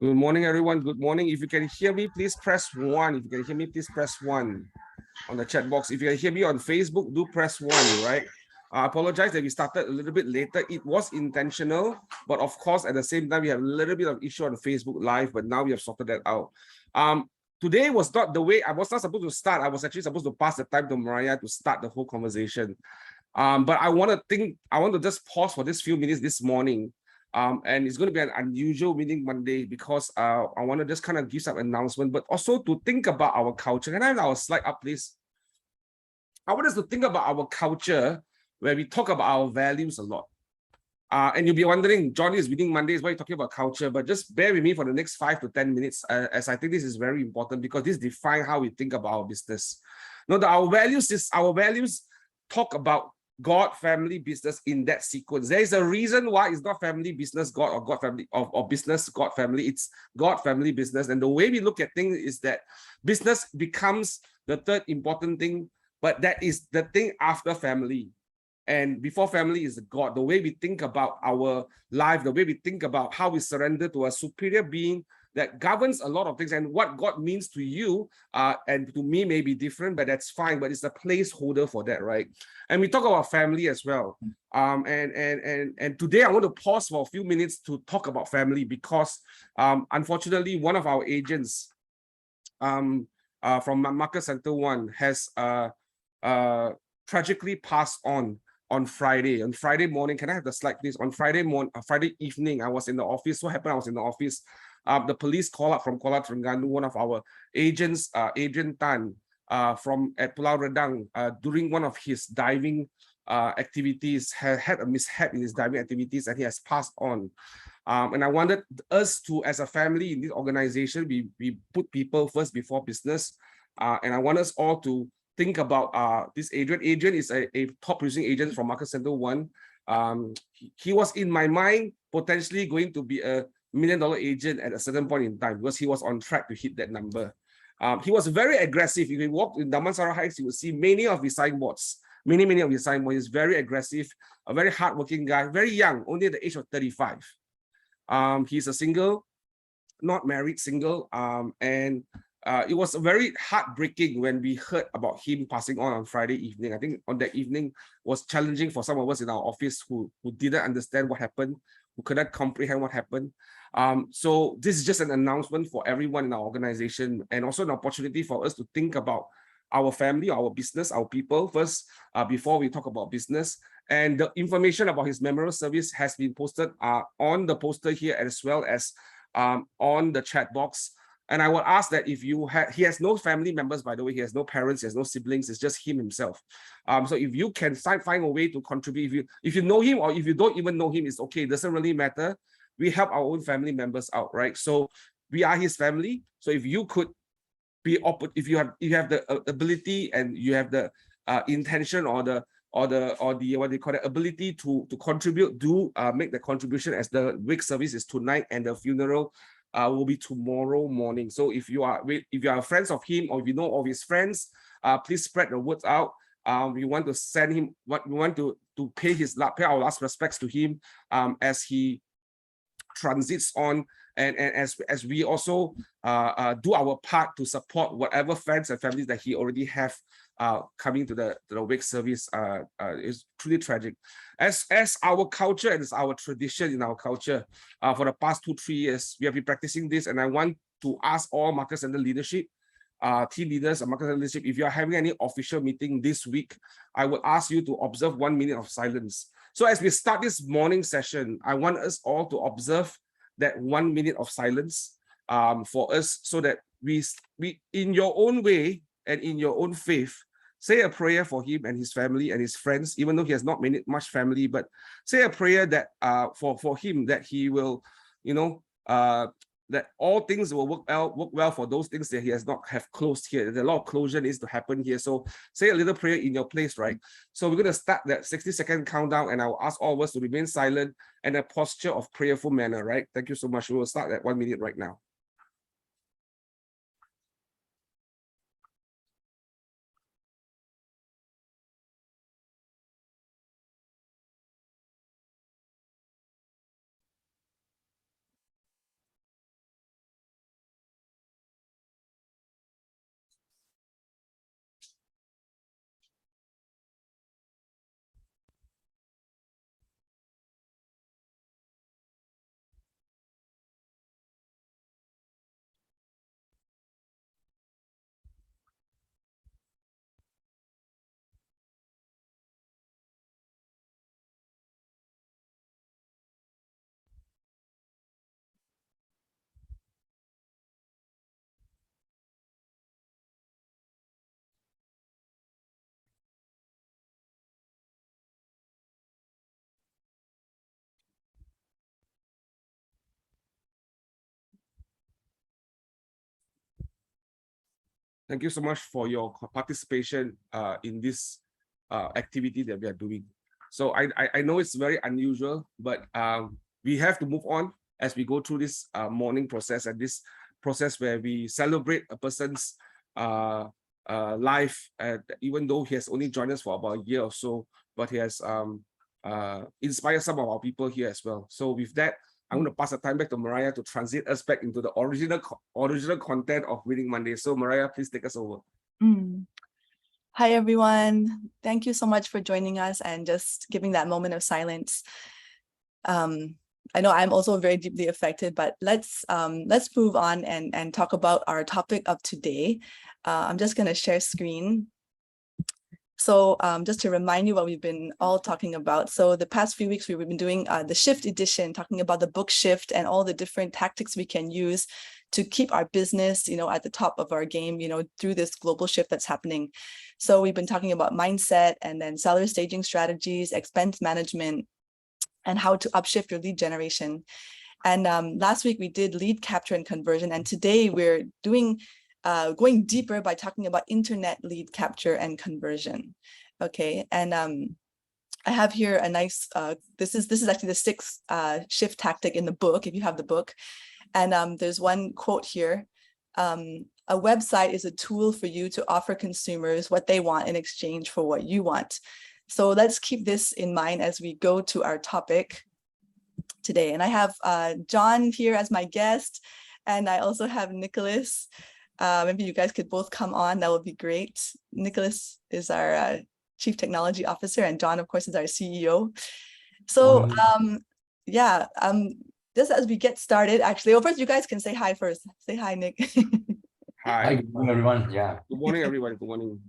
Good morning, everyone. Good morning. If you can hear me, please press 1. If you can hear me, please press 1 on the chat box. If you can hear me on Facebook, do press 1, right? I apologize that we started a little bit later. It was intentional, but of course, at the same time, we have a little bit of issue on Facebook Live, but now we have sorted that out. Today was not the way I was not supposed to start. I was actually supposed to pass the time to Mariah to start the whole conversation. But I want to just pause for this few minutes this morning. And it's going to be an unusual meeting Monday because I want to just kind of give some announcement, but also to think about our culture. Can I have our slide up, please? I want us to think about our culture where we talk about our values a lot. And you'll be wondering, Johnny is meeting Mondays, why are you talking about culture? But just bear with me for the next 5 to 10 minutes, as I think this is very important because this defines how we think about our business. Now, our values talk about God, family, business in that sequence. There is a reason why it's not family, business, God, or God, family, or business, God, family. It's God, family, business. And the way we look at things is that business becomes the third important thing, but that is the thing after family. And before family is God. The way we think about our life, the way we think about how we surrender to a superior being that governs a lot of things, and what God means to you and to me may be different, but that's fine. But it's a placeholder for that, right? And we talk about family as well. And today I want to pause for a few minutes to talk about family because unfortunately one of our agents from Market Center 1 has tragically passed on Friday. On Friday morning, can I have the slide, please? On Friday evening, I was in the office. What happened? I was in the office. The police call up from Kuala Terengganu, one of our agents, Adrian Tan, from at Pulau Redang, during one of his diving activities, had a mishap in his diving activities, and he has passed on. And I wanted us to, as a family in this organization, we put people first before business. And I want us all to think about this Adrian. Adrian is a top producing agent from Market Center 1. He was in my mind potentially going to be a $1 million agent at a certain point in time because he was on track to hit that number. He was very aggressive. If you walk in Damansara Heights, you will see many of his signboards. Many of his signboards. He's very aggressive, a very hardworking guy, very young, only at the age of 35. He's a single, not married, single, and it was very heartbreaking when we heard about him passing on Friday evening. I think on that evening was challenging for some of us in our office who didn't understand what happened, who couldn't comprehend what happened. So this is just an announcement for everyone in our organization and also an opportunity for us to think about our family, our business, our people first, before we talk about business. And the information about his memorial service has been posted on the poster here as well as on the chat box. And I will ask that if you he has no family members, by the way, he has no parents, he has no siblings, it's just him himself. So if you can find a way to contribute, if you know him or if you don't even know him, it's okay, it doesn't really matter. We help our own family members out, right? So we are his family. So if you could be, if you have the ability and you have the intention or the what they call it, ability to contribute, do make the contribution, as the wake service is tonight and the funeral will be tomorrow morning. So if you are friends of him or if you know of his friends, please spread the words out. We want to send him what we want to pay our last respects to him as he transits on, and as we also do our part to support whatever friends and families that he already have coming to the wake service. Is truly tragic. As our culture and as our tradition in our culture, for the past 2-3 years, we have been practicing this, and I want to ask all Market Center leadership, team leaders and Market Center leadership, if you are having any official meeting this week, I would ask you to observe 1 minute of silence. So as we start this morning session, I want us all to observe that 1 minute of silence for us, so that we in your own way and in your own faith, say a prayer for him and his family and his friends, even though he has not much family, but say a prayer that for him, that he will, that all things will work well for those things that he has not have closed here. There's a lot of closure needs to happen here. So say a little prayer in your place, right? So we're going to start that 60-second countdown, and I will ask all of us to remain silent and a posture of prayerful manner, right? Thank you so much. We will start that 1 minute right now. Thank you so much for your participation in this activity that we are doing. So I know it's very unusual, but we have to move on as we go through this morning process, and this process where we celebrate a person's life, even though he has only joined us for about a year or so, but he has inspired some of our people here as well. So with that, I'm going to pass the time back to Mariah to transit us back into the original content of Winning Monday. So Mariah, please take us over. Hi, everyone. Thank you so much for joining us and just giving that moment of silence. I know I'm also very deeply affected, but let's move on and talk about our topic of today. I'm just going to share screen. So just to remind you what we've been all talking about. So the past few weeks, we've been doing the shift edition, talking about the book shift and all the different tactics we can use to keep our business, at the top of our game, through this global shift that's happening. So we've been talking about mindset and then seller staging strategies, expense management, and how to upshift your lead generation. And last week we did lead capture and conversion. And today we're doing going deeper by talking about internet lead capture and conversion. Okay, and I have here a nice, this is actually the sixth shift tactic in the book, if you have the book. And there's one quote here, a website is a tool for you to offer consumers what they want in exchange for what you want. So let's keep this in mind as we go to our topic today. And I have John here as my guest, and I also have Nicholas. Maybe you guys could both come on, that would be great. Nicholas is our Chief Technology Officer, and John, of course, is our CEO. So just as we get started, actually, first you guys can say hi first. Say hi, Nick. Hi. Good morning, everyone. Yeah. Good morning, everybody. Good morning.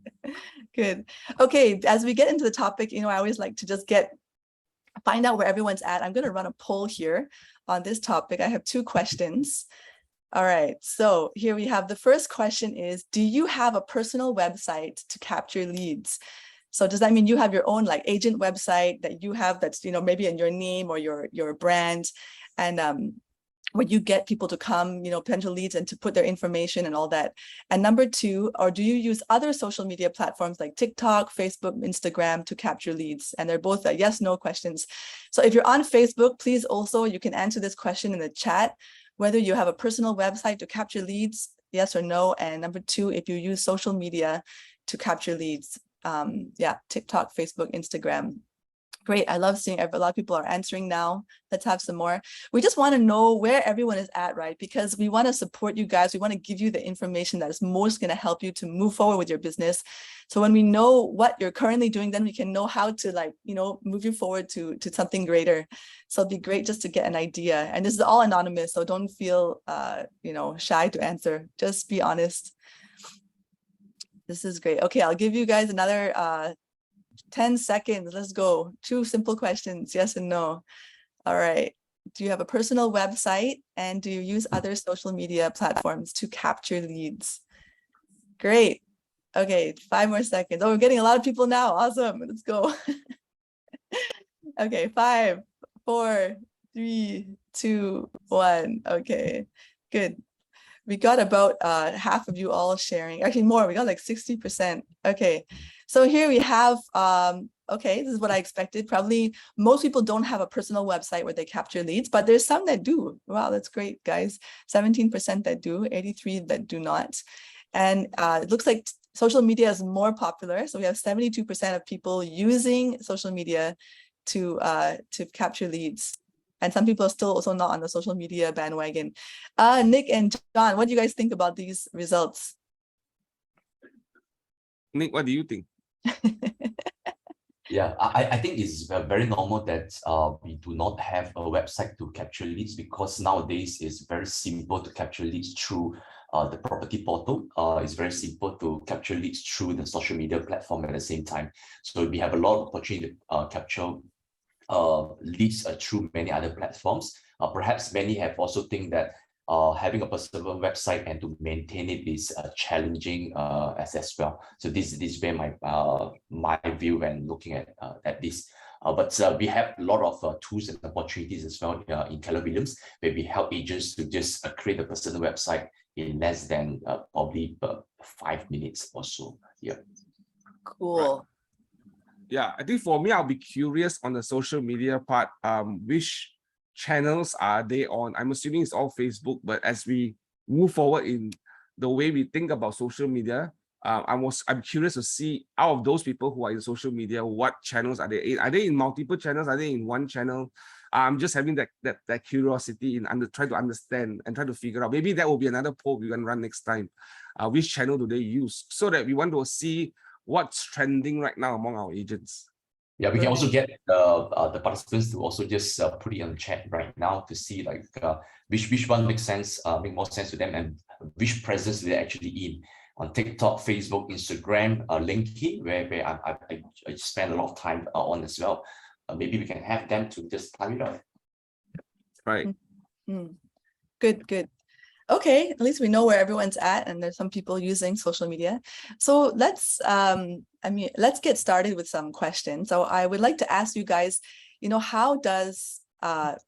Good. Okay, as we get into the topic, I always like to just find out where everyone's at. I'm going to run a poll here on this topic. I have 2 questions. All right, so here we have the first question is, do you have a personal website to capture leads? So does that mean you have your own agent website that you have that's, maybe in your name or your brand, and where you get people to come, potential leads, and to put their information and all that? And number 2, or do you use other social media platforms like TikTok, Facebook, Instagram to capture leads? And they're both yes, no questions. So if you're on Facebook, please also, you can answer this question in the chat, whether you have a personal website to capture leads, yes or no. And number 2, if you use social media to capture leads, TikTok, Facebook, Instagram. Great. I love seeing a lot of people are answering now. Let's have some more. We just want to know where everyone is at, right? Because we want to support you guys. We want to give you the information that is most going to help you to move forward with your business. So when we know what you're currently doing, then we can know how to move you forward to something greater. So it'd be great just to get an idea. And this is all anonymous, so don't feel shy to answer. Just be honest. This is great. Okay, I'll give you guys another 10 seconds. Let's go. 2 simple questions, yes and no. All right. Do you have a personal website, and do you use other social media platforms to capture leads? Great. Okay, 5 more seconds. Oh, we're getting a lot of people now. Awesome. Let's go. Okay, 5, 4, 3, 2, 1. Okay, good. We got about half of you all sharing, actually more, we got 60%. Okay, so here we have, okay, this is what I expected. Probably most people don't have a personal website where they capture leads, but there's some that do. Wow, that's great, guys. 17% that do, 83 that do not. And it looks like social media is more popular. So we have 72% of people using social media to capture leads. And some people are still also not on the social media bandwagon. Nick and John, what do you guys think about these results? Nick, what do you think? Yeah, I think it's very normal that we do not have a website to capture leads, because nowadays it's very simple to capture leads through the property portal. It's very simple to capture leads through the social media platform at the same time. So we have a lot of opportunity to capture leads through many other platforms. Perhaps many have also think that having a personal website and to maintain it is challenging as well. So this is where my view when looking at this. But we have a lot of tools and opportunities as well in Keller Williams, where we help agents to just create a personal website in less than probably 5 minutes or so. Yeah. Cool. Yeah, I think for me, I'll be curious on the social media part. Which channels are they on? I'm assuming it's all Facebook, but as we move forward in the way we think about social media, I'm curious to see out of those people who are in social media, what channels are they in? Are they in multiple channels? Are they in one channel? I'm just having that curiosity in try to understand and try to figure out. Maybe that will be another poll we can run next time. Which channel do they use? So that we want to see what's trending right now among our agents. Yeah, we can also Right. get the participants to also just put it on the chat right now to see like which one makes sense, make more sense to them, and which presence they're actually in on TikTok, Facebook, Instagram, LinkedIn, where I spend a lot of time on as well. Maybe we can have them to just type it out. Right. Good, good. Okay, at least we know where everyone's at, and there's some people using social media. So let's let's get started with some questions. So I would like to ask you guys, how does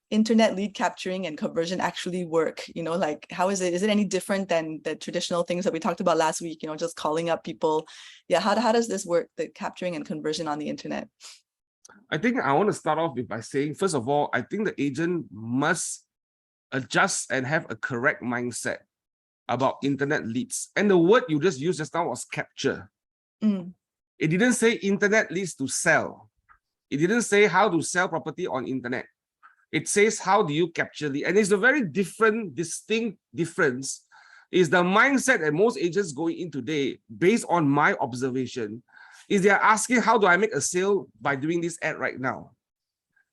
internet lead capturing and conversion actually work? Like, how is it? Is it any different than the traditional things that we talked about last week? Just calling up people. Yeah, how does this work, the capturing and conversion on the internet? I think I want to start off by saying, first of all, I think the agent must adjust and have a correct mindset about internet leads. And the word you just used just now was capture. It didn't say internet leads to sell. It didn't say how to sell property on internet. It says how do you capture lead. And it's a very distinct difference is the mindset that most agents going in today, based on my observation, is they're asking, how do I make a sale by doing this ad right now?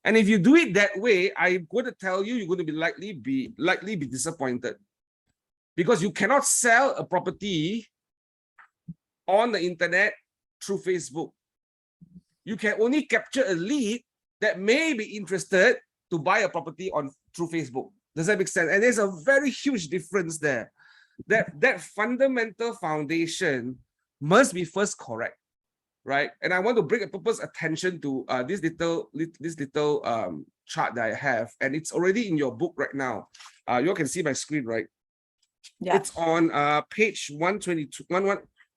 And if you do it that way, I'm going to tell you, you're going to be likely be disappointed, because you cannot sell a property on the internet through Facebook. You can only capture a lead that may be interested to buy a property through Facebook. Does that make sense? And there's a very huge difference there. That fundamental foundation must be first correct. Right, and I want to bring a purpose attention to this little chart that I have, and it's already in your book right now. You all can see my screen, right? Yeah. It's on page 122,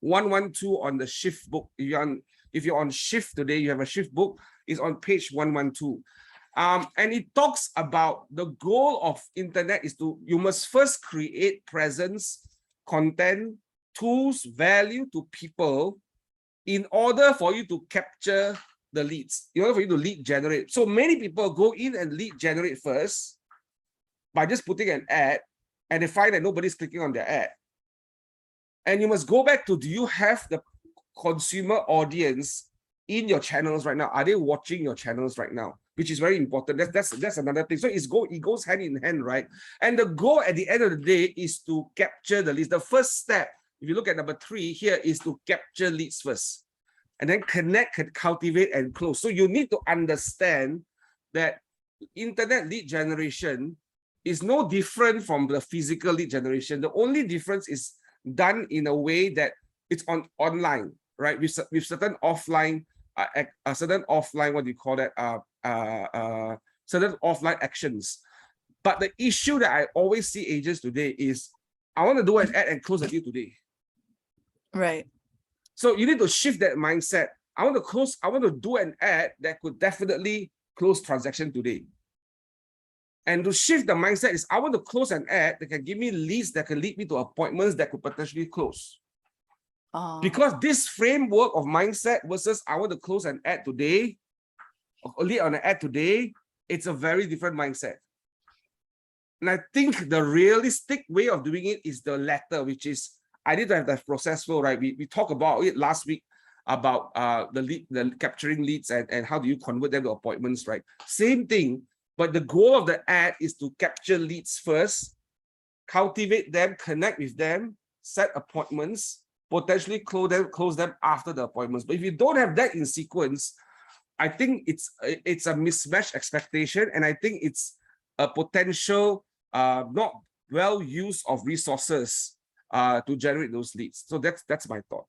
112 on the shift book. If you're on shift today, you have a shift book. It's on page 112, and it talks about the goal of internet is you must first create presence, content, tools, value to people, in order for you to capture the leads, in order for you to lead generate. So many people go in and lead generate first by just putting an ad, and they find that nobody's clicking on their ad. And you must go back to, do you have the consumer audience in your channels right now? Are they watching your channels right now? Which is very important. That's another thing. So it goes hand in hand, right? And the goal at the end of the day is to capture the leads. The first step, if you look at number 3 here, is to capture leads first, and then connect, cultivate, and close. So you need to understand that internet lead generation is no different from the physical lead generation. The only difference is done in a way that it's online, right? With certain offline, certain offline actions. But the issue that I always see agents today is, I want to do an ad and close the deal today. Right. So you need to shift that mindset. I want to do an ad that could definitely close transaction today. And to shift the mindset is, I want to close an ad that can give me leads that can lead me to appointments that could potentially close. Because this framework of mindset versus I want to close an ad today, or lead on an ad today, it's a very different mindset. And I think the realistic way of doing it is the latter, which is, I need to have that process flow, right? We talked about it last week about the capturing leads and how do you convert them to appointments, right? Same thing, but the goal of the ad is to capture leads first, cultivate them, connect with them, set appointments, potentially close them after the appointments. But if you don't have that in sequence, I think it's a mismatched expectation, and I think it's a potential not well use of resources to generate those leads. So that's my thought.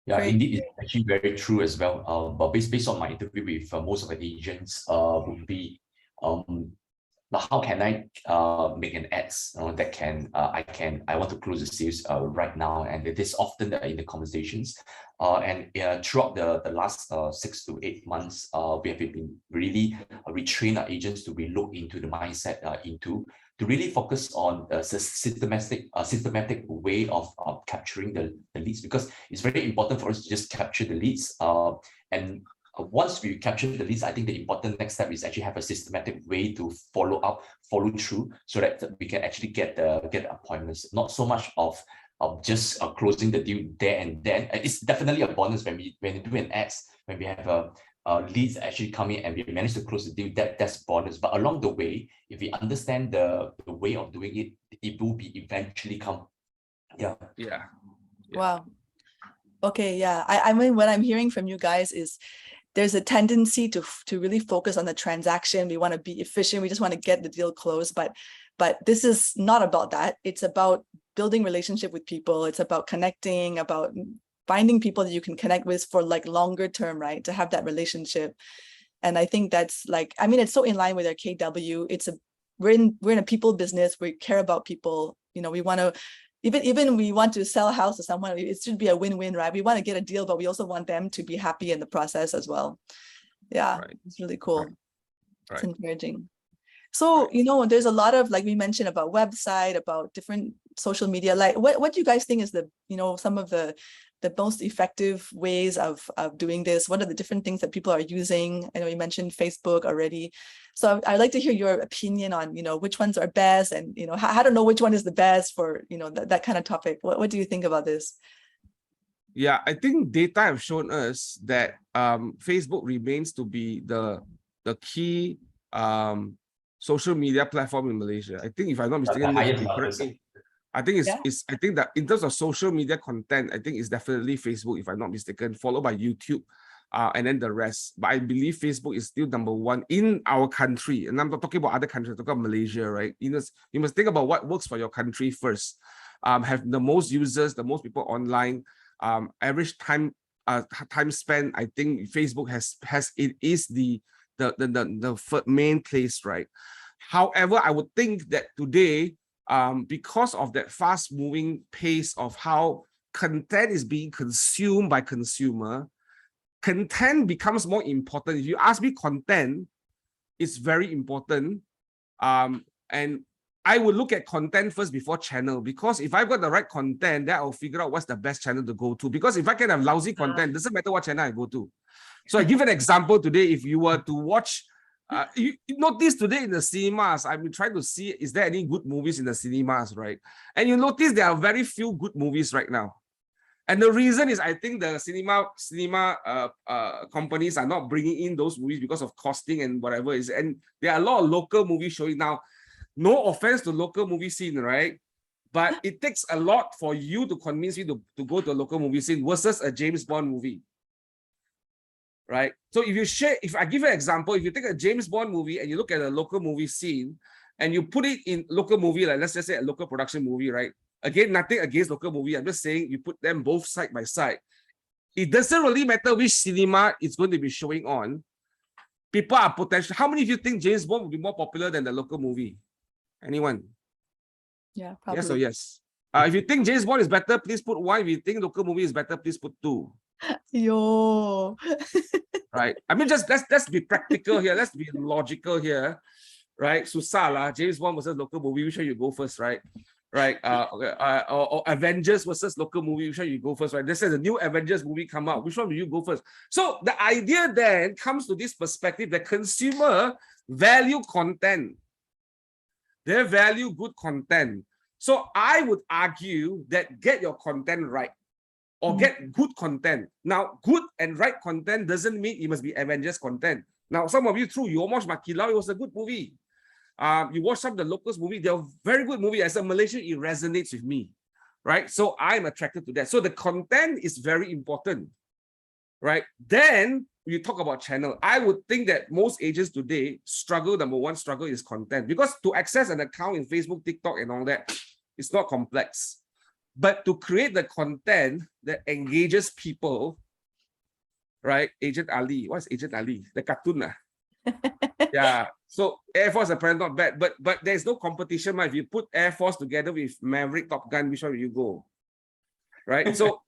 Yeah, Great. indeed, it's actually very true as well. But based on my interview with most of the agents, would be how can I make an ads that can I want to close the sales right now, and it is often in the conversations. And throughout the last 6 to 8 months, we have been really retrain our agents to relook into the mindset to really focus on a systematic way of capturing the leads, because it's very important for us to just capture the leads. And once we capture the leads, I think the important next step is actually have a systematic way to follow through, so that we can actually get appointments. Not so much of just closing the deal there and then. It's definitely a bonus when we do an ads, when we have leads actually come in and we manage to close the deal. That's bonus. But along the way, if we understand the way of doing it, it will be eventually come. Yeah. Wow. Okay, yeah. I mean, what I'm hearing from you guys is there's a tendency to really focus on the transaction. We want to be efficient. We just want to get the deal closed. But this is not about that. It's about building relationship with people. It's about connecting, about finding people that you can connect with for like longer term, right? To have that relationship. And I think that's like, I mean, it's so in line with our KW. We're in a people business. We care about people. You know, we want to, even we want to sell a house to someone, it should be a win-win, right? We want to get a deal, but we also want them to be happy in the process as well. Yeah, right. It's really cool. It's encouraging. So, you know, there's a lot of, like we mentioned, about website, about different social media. Like, what do you guys think is the, you know, some of the most effective ways of doing this? What are the different things that people are using? I know you mentioned Facebook already. So I'd like to hear your opinion on, you know, which ones are best, and, you know, how to know which one is the best for, you know, that kind of topic. What do you think about this? Yeah, I think data have shown us that Facebook remains to be the key social media platform in Malaysia. I think, if I'm not mistaken, I think I think that in terms of social media content, I think it's definitely Facebook, if I'm not mistaken, followed by YouTube, and then the rest. But I believe Facebook is still #1 in our country. And I'm not talking about other countries, I'm talking about Malaysia, right? You must think about what works for your country first. Have the most users, the most people online, average time spent. I think Facebook it is the main place, right? However, I would think that today, because of that fast-moving pace of how content is being consumed by consumer, content becomes more important. If you ask me, content is very important. And I would look at content first before channel, because if I've got the right content, then I'll figure out what's the best channel to go to. Because if I can have lousy content, doesn't matter what channel I go to. So I give an example today. If you were to watch, you notice today in the cinemas, I've been trying to see, is there any good movies in the cinemas, right? And you notice there are very few good movies right now. And the reason is, I think the cinema companies are not bringing in those movies because of costing and whatever is. And there are a lot of local movies showing now. No offense to local movie scene, right? But it takes a lot for you to convince me to go to a local movie scene versus a James Bond movie, right? So if I give you an example, if you take a James Bond movie and you look at a local movie scene and you put it in local movie, like let's just say a local production movie, right? Again, nothing against local movie. I'm just saying you put them both side by side. It doesn't really matter which cinema it's going to be showing on. People are potential. How many of you think James Bond will be more popular than the local movie? Anyone? Yeah, probably. Yes or yes? If you think James Bond is better, please put 1. If you think local movie is better, please put 2. Yo. Right. I mean, just let's be practical here. Let's be logical here. Right. Susah lah. James Bond versus local movie. Which one you go first, right? Right. Or Avengers versus local movie. Which one you go first, right? This is a new Avengers movie come out. Which one will you go first? So the idea then comes to this perspective that consumer value content. They value good content. So I would argue that get your content right, or get good content. Now, good and right content doesn't mean it must be Avengers content. Now, some of you, you watched Makilau, it was a good movie. You watch some of the locals movie, they're very good movie. As a Malaysian, it resonates with me, right? So I'm attracted to that. So the content is very important, right? Then you talk about channel. I would think that most agents today struggle. #1 struggle is content, because to access an account in Facebook, TikTok, and all that, it's not complex. But to create the content that engages people, right? Agent Ali, what's Agent Ali? The cartoon. Yeah. So Air Force apparently not bad, but there's no competition. If you put Air Force together with Maverick, Top Gun, which one will you go? Right. So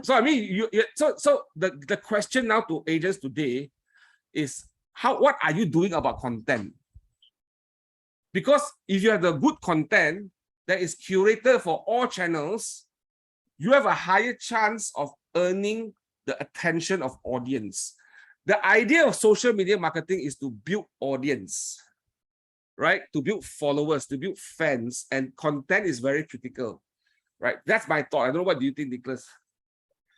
I mean, so the question now to agents today is what are you doing about content? Because if you have the good content that is curated for all channels, you have a higher chance of earning the attention of audience. The idea of social media marketing is to build audience, right? To build followers, to build fans, and content is very critical, right? That's my thought. I don't know, what do you think, Nicholas?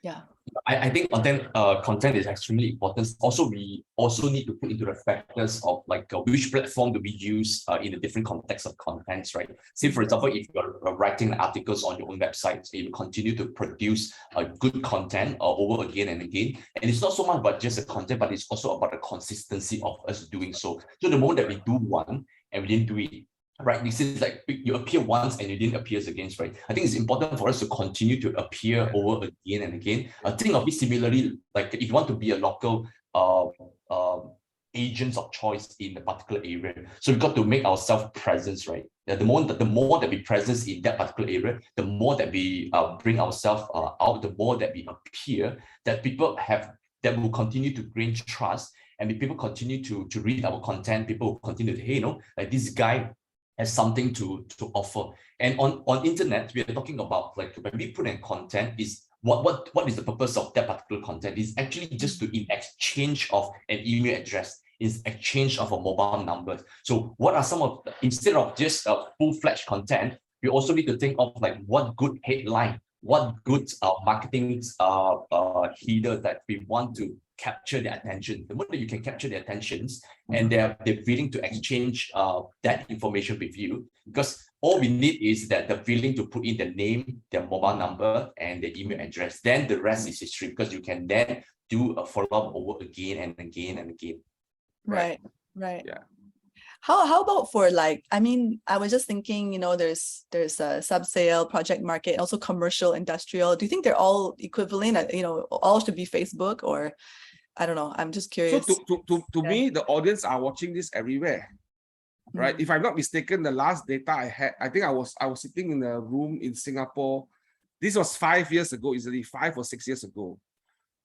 Yeah. I think content is extremely important. Also, we also need to put into the factors of like which platform do we use in the different contexts of contents, right? Say, for example, if you're writing articles on your own website, you continue to produce good content over again and again. And it's not so much about just the content, but it's also about the consistency of us doing so. So the moment that we do one and we didn't do it, right, this is like you appear once and you didn't appear again, right? I think it's important for us to continue to appear over again and again. Think of it similarly, like if you want to be a local agents of choice in a particular area, so we've got to make ourselves presence, right? The more that we presence in that particular area, the more that we bring ourselves out, the more that we appear, that people that will continue to gain trust, and if people continue to read our content, people will continue to, hey, you know, like this guy has something to offer. And on internet, we are talking about like when we put in content, is what is the purpose of that particular content? Is actually just to in exchange of an email address, is exchange of a mobile number. So what are some of instead of just full-fledged content, we also need to think of like what good headline, what good marketing header that we want to capture their attention. The more that you can capture their attentions and they're willing to exchange that information with you, because all we need is that the willing to put in the name, their mobile number, and the email address. Then the rest is history, because you can then do a follow-up over again and again and again. Right. Yeah. How about for like, I mean, I was just thinking, you know, there's a sub-sale, project market, and also commercial, industrial. Do you think they're all equivalent? You know, all should be Facebook, or I don't know. I'm just curious. So to me, the audience are watching this everywhere, right? If I'm not mistaken, the last data I had, I think I was sitting in a room in Singapore. This was 5 years ago, easily 5 or 6 years ago,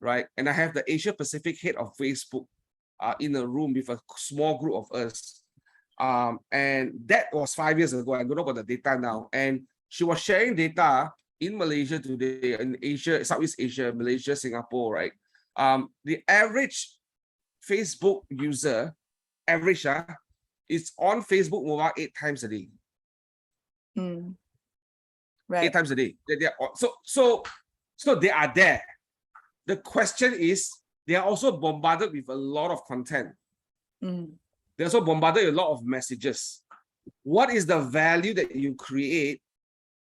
right? And I have the Asia Pacific head of Facebook in a room with a small group of us. And that was 5 years ago. I don't know about the data now. And she was sharing data in Malaysia today, in Asia, Southeast Asia, Malaysia, Singapore, right? The average Facebook user, is on Facebook mobile 8 times a day. Right. 8 times a day. So they are there. The question is, they are also bombarded with a lot of content. They're also bombarded with a lot of messages. What is the value that you create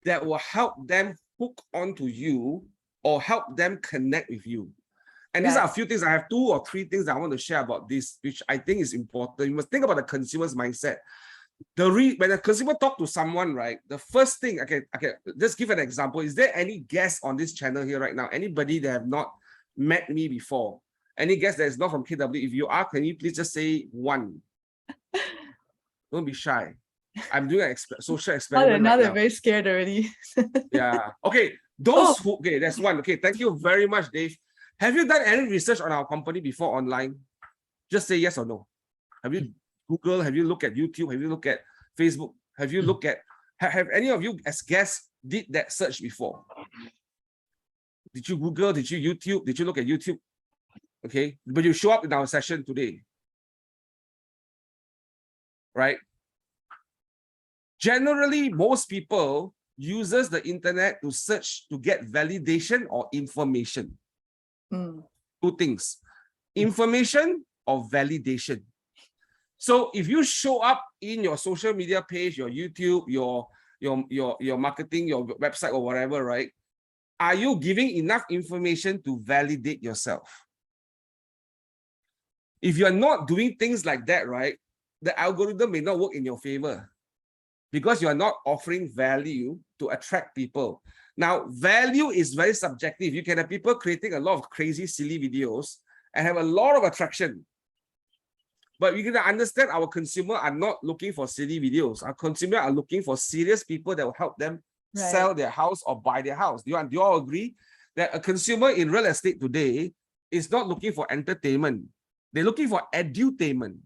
that will help them hook onto you or help them connect with you? And these are a few things. I have 2 or 3 things that I want to share about this, which I think is important. You must think about the consumer's mindset. When a consumer talk to someone, right, the first thing, okay, just give an example. Is there any guest on this channel here right now? Anybody that have not met me before? Any guest that is not from KW? If you are, can you please just say one? Don't be shy. I'm doing an social experiment. Now right they're now. very scared already. Yeah. Okay. Okay, that's one. Okay, thank you very much, Dave. Have you done any research on our company before online? Just say yes or no. Have you Googled? Have you looked at YouTube? Have you looked at Facebook? Have you looked at, have any of you as guests did that search before? Did you Google? Did you YouTube? Did you look at YouTube? Okay, but you show up in our session today, right? Generally, most people uses the internet to search to get validation or information. 2 things, information or validation. So if you show up in your social media page, your YouTube, your marketing, your website or whatever, right? Are you giving enough information to validate yourself? If you're not doing things like that, right, the algorithm may not work in your favor because you're not offering value to attract people. Now, value is very subjective. You can have people creating a lot of crazy, silly videos and have a lot of attraction. But we gotta understand our consumer are not looking for silly videos. Our consumer are looking for serious people that will help them sell their house or buy their house. Do you all agree that a consumer in real estate today is not looking for entertainment? They're looking for edutainment.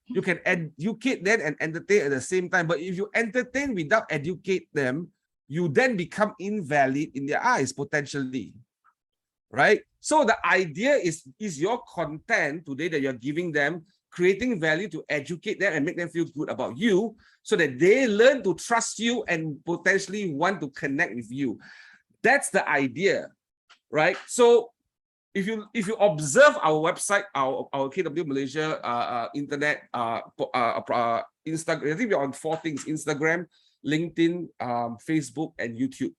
You can educate them and entertain at the same time. But if you entertain without educate them, you then become invalid in their eyes, potentially. Right? So the idea is your content today that you're giving them, creating value to educate them and make them feel good about you so that they learn to trust you and potentially want to connect with you. That's the idea, right? So if you observe our website, our KW Malaysia internet Instagram, I think we're on 4 things: Instagram, LinkedIn, Facebook, and YouTube.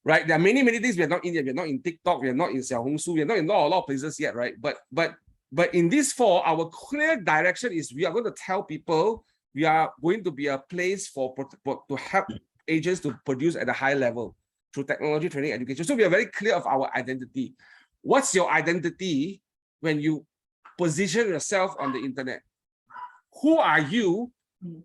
Right? There are many things we are not in yet. We are not in TikTok. We are not in Xiaohongshu. We are not in a lot of places yet, right? But in these 4, our clear direction is we are going to tell people we are going to be a place to help agents to produce at a high level through technology, training, education. So we are very clear of our identity. What's your identity when you position yourself on the internet? Who are you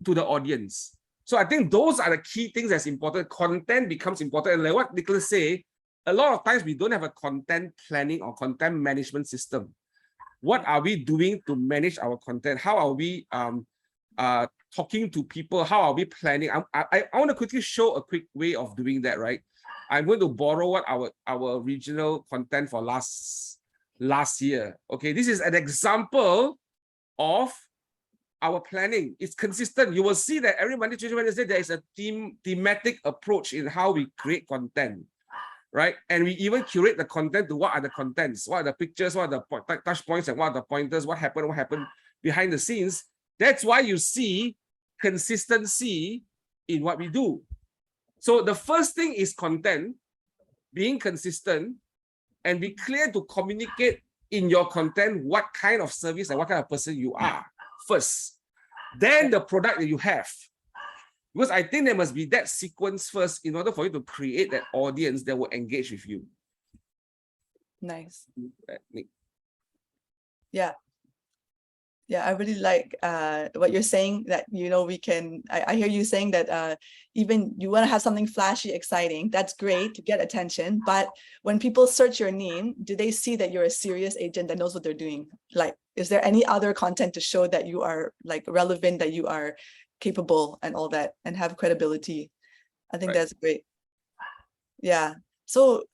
to the audience? So I think those are the key things that's important. Content becomes important. And like what Nicholas say, a lot of times we don't have a content planning or content management system. What are we doing to manage our content? How are we talking to people? How are we planning? I want to quickly show a quick way of doing that, right? I'm going to borrow what our regional content for last year. Okay, this is an example of our planning. It's consistent. You will see that every Monday, Tuesday, Wednesday, there is a thematic approach in how we create content, right? And we even curate the content to what are the contents, what are the pictures, what are the touch points, and what are the pointers, what happened behind the scenes. That's why you see consistency in what we do. So the first thing is content, being consistent, and be clear to communicate in your content what kind of service and what kind of person you are first. Then the product that you have. Because I think there must be that sequence first in order for you to create that audience that will engage with you. Nice. Yeah. Yeah, I really like what you're saying, that, you know, we can, I hear you saying that even you want to have something flashy, exciting. That's great to get attention. But when people search your name, do they see that you're a serious agent that knows what they're doing? Like, is there any other content to show that you are like relevant, that you are capable and all that, and have credibility? I think that's great. Yeah. So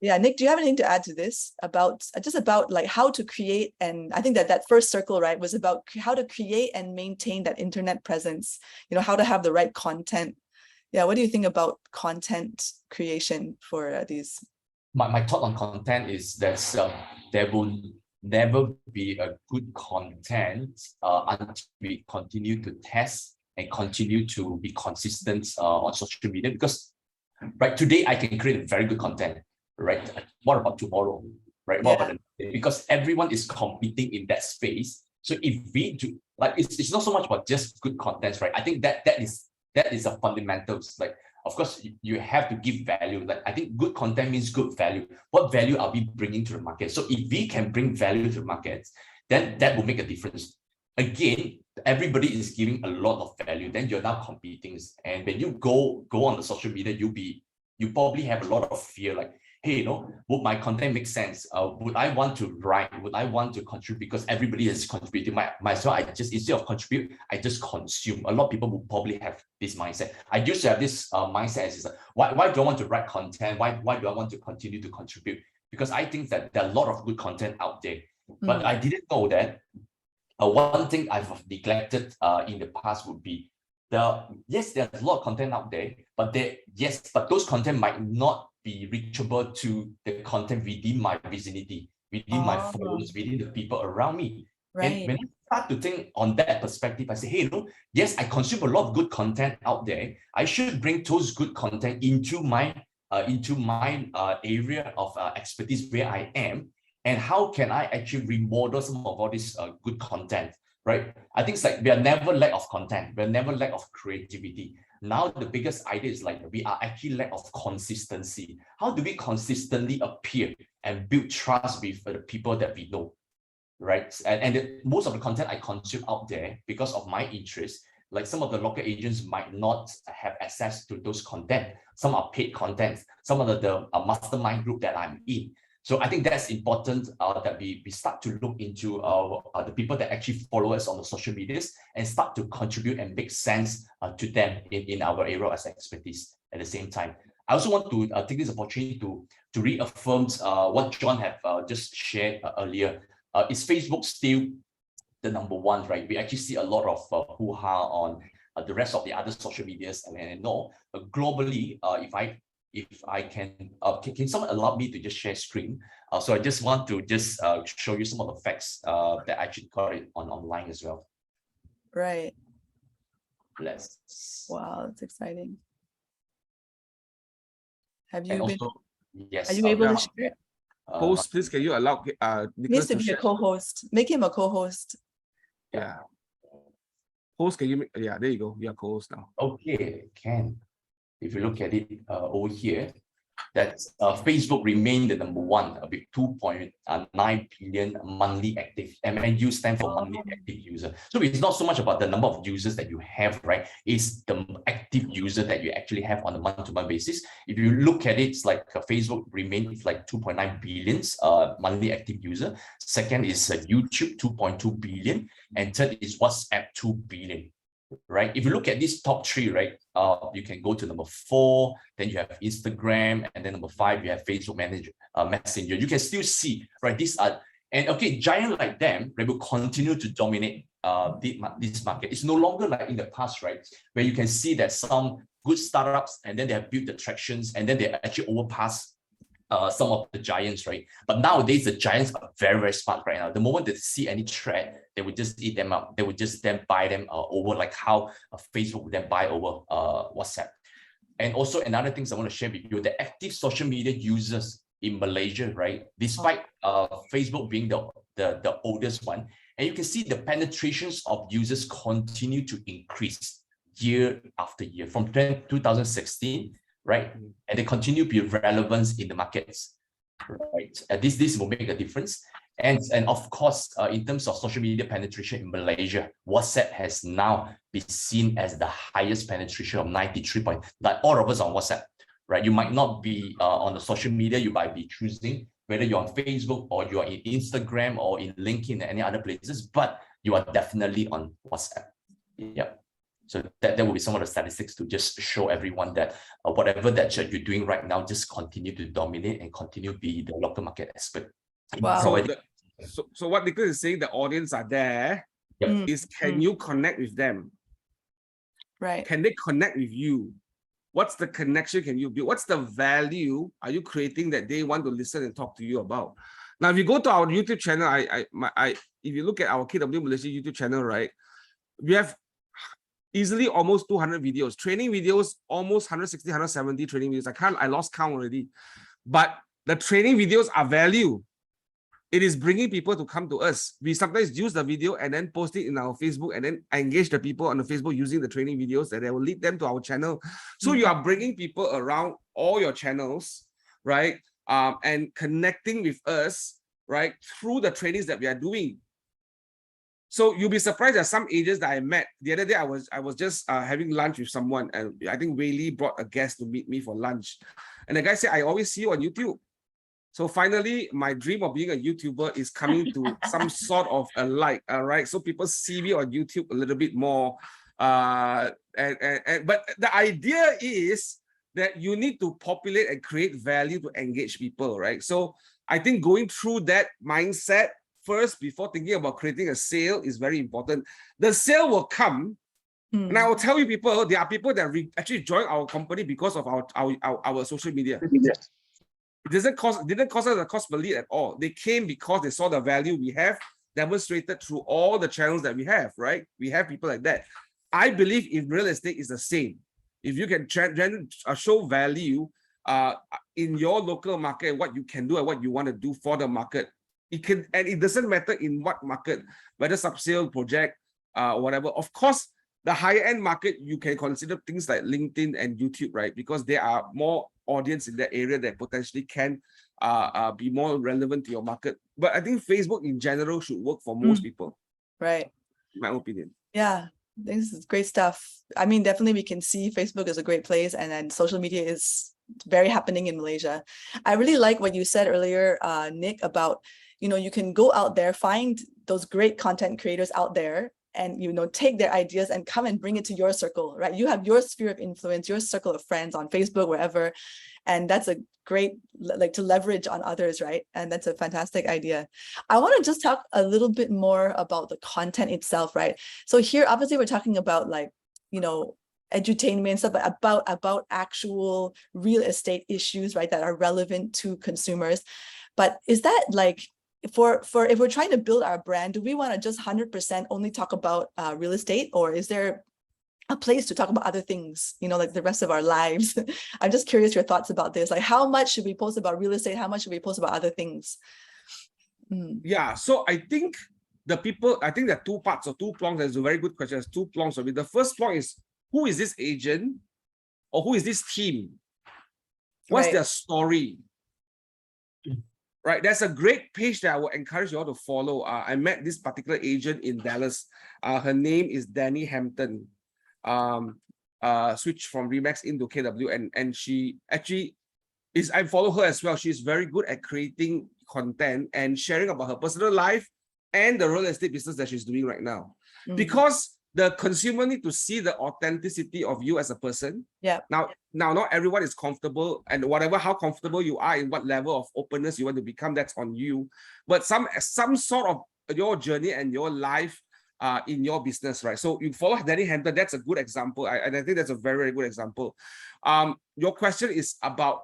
yeah, Nick, do you have anything to add to this about just about like how to create? And I think that first circle, right, was about how to create and maintain that internet presence, you know, how to have the right content. Yeah, what do you think about content creation for these? My thought on content is that there will never be a good content until we continue to test and continue to be consistent on social media. Because right today I can create very good content. Right? What about tomorrow? Right? What about the day? Because everyone is competing in that space. So if we do, like, it's not so much about just good content, right? I think that is the fundamentals. Like, of course, you have to give value. Like, I think good content means good value. What value are we bringing to the market? So if we can bring value to the market, then that will make a difference. Again, everybody is giving a lot of value. Then you're now competing, and when you go on the social media, you probably have a lot of fear, like, hey, you know, would my content make sense? Would I want to write? Would I want to contribute? Because everybody is contributing. Might as well, I just, instead of contribute, I just consume. A lot of people will probably have this mindset. I used to have this mindset as, why do I want to write content? Why do I want to continue to contribute? Because I think that there are a lot of good content out there. But I didn't know that one thing I've neglected in the past would be, yes, there's a lot of content out there, but those content might not be reachable to the content within my vicinity, within my followers, within the people around me. Right. And when I start to think on that perspective, I say, hey, yes, I consume a lot of good content out there. I should bring those good content into my area of expertise where I am, and how can I actually remodel some of all this good content, right? I think it's like we are never lack of content, we're never lack of creativity. Now the biggest idea is like we are actually lack of consistency. How do we consistently appear and build trust with the people that we know? right? Most of the content I consume out there, because of my interest, like some of the local agents might not have access to those content. Some are paid content, some of the mastermind group that I'm in. So I think that's important that we start to look into the people that actually follow us on the social medias and start to contribute and make sense to them in our area as expertise at the same time. I also want to take this opportunity to reaffirm what John have just shared earlier. Is Facebook still the number one, right? We actually see a lot of hoo-ha on the rest of the other social medias, and I know globally, if I can someone allow me to just share screen? So I just want to just show you some of the facts that I actually got it online as well. Right. Let's. Wow, that's exciting. Have And you been? also, yes. Are you able to share it? Host, please, can you allow Needs Nicholas to to be a share? co-host. Make him a co-host. Yeah. Host, can you make, yeah, there you go. You are co-host now. Okay, can. If you look at it over here, that Facebook remained the number one with 2.9 billion monthly active, MAU stand for monthly active user. So it's not so much about the number of users that you have, right? It's the active user that you actually have on a month-to-month basis. If you look at it, it's like Facebook remained with like 2.9 billion monthly active user. Second is YouTube, 2.2 billion. And third is WhatsApp, 2 billion. Right, if you look at these top three, right, you can go to number 4, then you have Instagram, and then number 5 you have Facebook Messenger. You can still see, right, these are, and okay, giant like them, they will continue to dominate this market. It's no longer like in the past, right, where you can see that some good startups and then they have built the tractions and then they actually overpass some of the giants, right? But nowadays the giants are very, very smart right now. The moment they see any threat, they would just eat them up. They would just then buy them over, like how Facebook would then buy over WhatsApp. And also another thing I want to share with you, the active social media users in Malaysia, right? Despite Facebook being the oldest one, and you can see the penetrations of users continue to increase year after year from 2016. Right, and they continue to be relevant in the markets, right? This will make a difference, and of course, in terms of social media penetration in Malaysia, WhatsApp has now been seen as the highest penetration of 93 point. Like all of us on WhatsApp, right? You might not be on the social media, you might be choosing whether you're on Facebook or you're in Instagram or in LinkedIn and any other places, but you are definitely on WhatsApp. Yeah. So that will be some of the statistics to just show everyone that whatever that you're doing right now, just continue to dominate and continue to be the local market expert. Wow. So what Nicholas is saying, the audience are there, Yep. is can you connect with them? Right. Can they connect with you? What's the connection can you build? What's the value are you creating that they want to listen and talk to you about? Now, if you go to our YouTube channel, if you look at our KW Malaysia YouTube channel, right, we have easily almost 200 videos, training videos, almost 160, 170 training videos. I lost count already. But the training videos are value. It is bringing people to come to us. We sometimes use the video and then post it in our Facebook and then engage the people on the Facebook using the training videos that will lead them to our channel. So you are bringing people around all your channels, right? And connecting with us, right? Through the trainings that we are doing. So you'll be surprised at some agents that I met. The other day, I was just having lunch with someone, and I think Whaley brought a guest to meet me for lunch. And the guy said, I always see you on YouTube. So finally, my dream of being a YouTuber is coming to some sort of a light, all right? So people see me on YouTube a little bit more. But the idea is that you need to populate and create value to engage people, right? So I think going through that mindset first before thinking about creating a sale is very important. The sale will come, and I will tell you people, there are people that actually join our company because of our social media. It didn't cost us a cost per lead at all. They came because they saw the value we have demonstrated through all the channels that we have, right? We have people like that. I believe in real estate is the same. If you can show value in your local market, what you can do and what you want to do for the market, it doesn't matter in what market, whether sub-sale project, whatever. Of course, the higher end market, you can consider things like LinkedIn and YouTube, right? Because there are more audience in that area that potentially can be more relevant to your market. But I think Facebook in general should work for most people, Right. in my opinion. Yeah, this is great stuff. I mean, definitely we can see Facebook is a great place, and then social media is very happening in Malaysia. I really like what you said earlier, Nick, about, you can go out there, find those great content creators out there, and, take their ideas and come and bring it to your circle, right? You have your sphere of influence, your circle of friends on Facebook, wherever. And that's a great, to leverage on others, right? And that's a fantastic idea. I want to just talk a little bit more about the content itself, right? So here, obviously, we're talking about edutainment stuff, about actual real estate issues, right, that are relevant to consumers. But is that if we're trying to build our brand, do we want to just 100% only talk about real estate, or is there a place to talk about other things, like the rest of our lives? I'm just curious your thoughts about this. Like, how much should we post about real estate? How much should we post about other things? Yeah, so I think there are two parts or two prongs. That's a very good question. There's two prongs of it. The first prong is, who is this agent or who is this team? What's their story? Right, there's a great page that I would encourage you all to follow. I met this particular agent in Dallas. Her name is Danny Hampton. Switched from Remax into KW, and she actually I follow her as well. She's very good at creating content and sharing about her personal life and the real estate business that she's doing right now. Because the consumer need to see the authenticity of you as a person. Yeah. Now, not everyone is comfortable, and how comfortable you are in what level of openness you want to become, that's on you. But some sort of your journey and your life in your business, right? So you follow Danny Hampton. That's a good example. And I think that's a very, very good example. Your question is about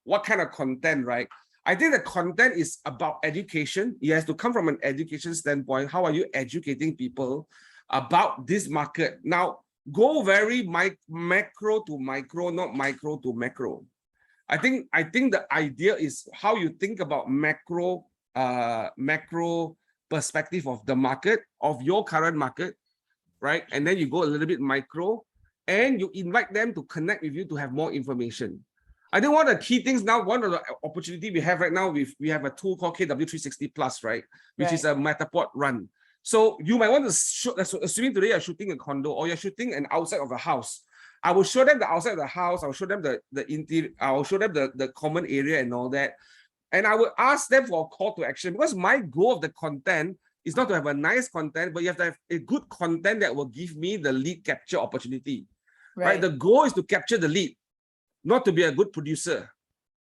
what kind of content, right? I think the content is about education. It has to come from an education standpoint. How are you educating people about this market? Now, go very macro to micro, not micro to macro. I think the idea is how you think about macro perspective of the market, of your current market, right? And then you go a little bit micro, and you invite them to connect with you to have more information. I think one of the key things now, one of the opportunity we have right now, we have a tool called KW 360 Plus, right? Which is a Matterport run. So you might want to show, assuming today you're shooting a condo or you're shooting an outside of a house. I will show them the outside of the house. I will show them the interior. I will show them the common area and all that. And I will ask them for a call to action, because my goal of the content is not to have a nice content, but you have to have a good content that will give me the lead capture opportunity. Right? The goal is to capture the lead, not to be a good producer.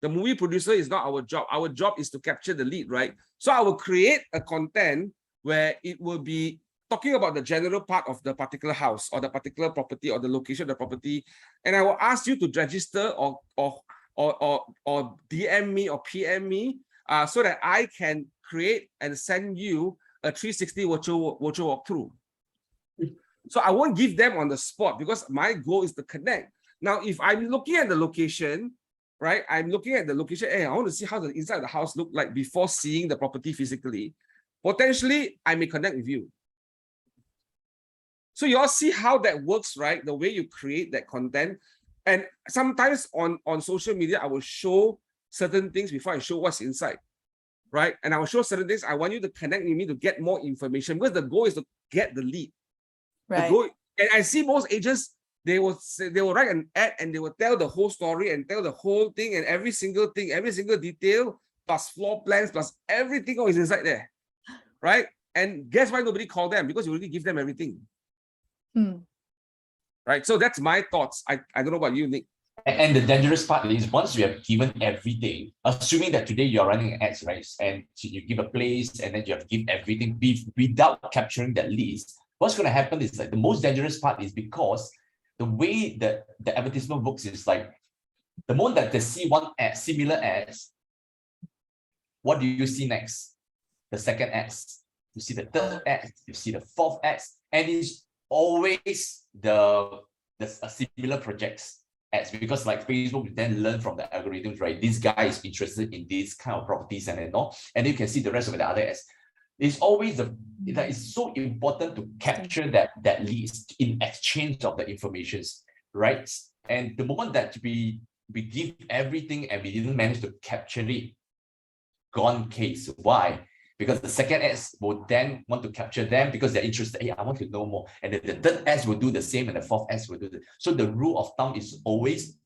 The movie producer is not our job. Our job is to capture the lead, right? So I will create a content where it will be talking about the general part of the particular house or the particular property or the location of the property. And I will ask you to register or DM me or PM me so that I can create and send you a 360 virtual walkthrough. So I won't give them on the spot, because my goal is to connect. Now, if I'm looking at the location, right? I'm looking at the location, and I want to see how the inside of the house look like before seeing the property physically. Potentially, I may connect with you. So you all see how that works, right? The way you create that content. And sometimes on social media, I will show certain things before I show what's inside, right? And I will show certain things. I want you to connect with me to get more information, because the goal is to get the lead. Right. And I see most agents, they will write an ad and they will tell the whole story and tell the whole thing and every single thing, every single detail, plus floor plans, plus everything is inside there, right? And guess why nobody called them? Because you already give them everything. Right? So that's my thoughts. I don't know about you, Nick. And the dangerous part is, once you have given everything, assuming that today you're running ads, right? And you give a place and then you have to give everything without capturing that leads. What's going to happen is, like, the most dangerous part is, because the way that the advertisement works is like, the moment that they see one ad, similar ads, what do you see next? The second ads. You see the third ads, you see the fourth ads, and it's always the similar projects ads, because like Facebook then learn from the algorithms, right? This guy is interested in this kind of properties and all, and you can see the rest of the other ads. It's always it's so important to capture that leads in exchange of the informations, right? And the moment that we give everything and we didn't manage to capture it, gone case. Why? Because the second ads will then want to capture them because they're interested. Hey, I want to know more. And then the third ads will do the same, and the fourth ads will do the. So the rule of thumb is always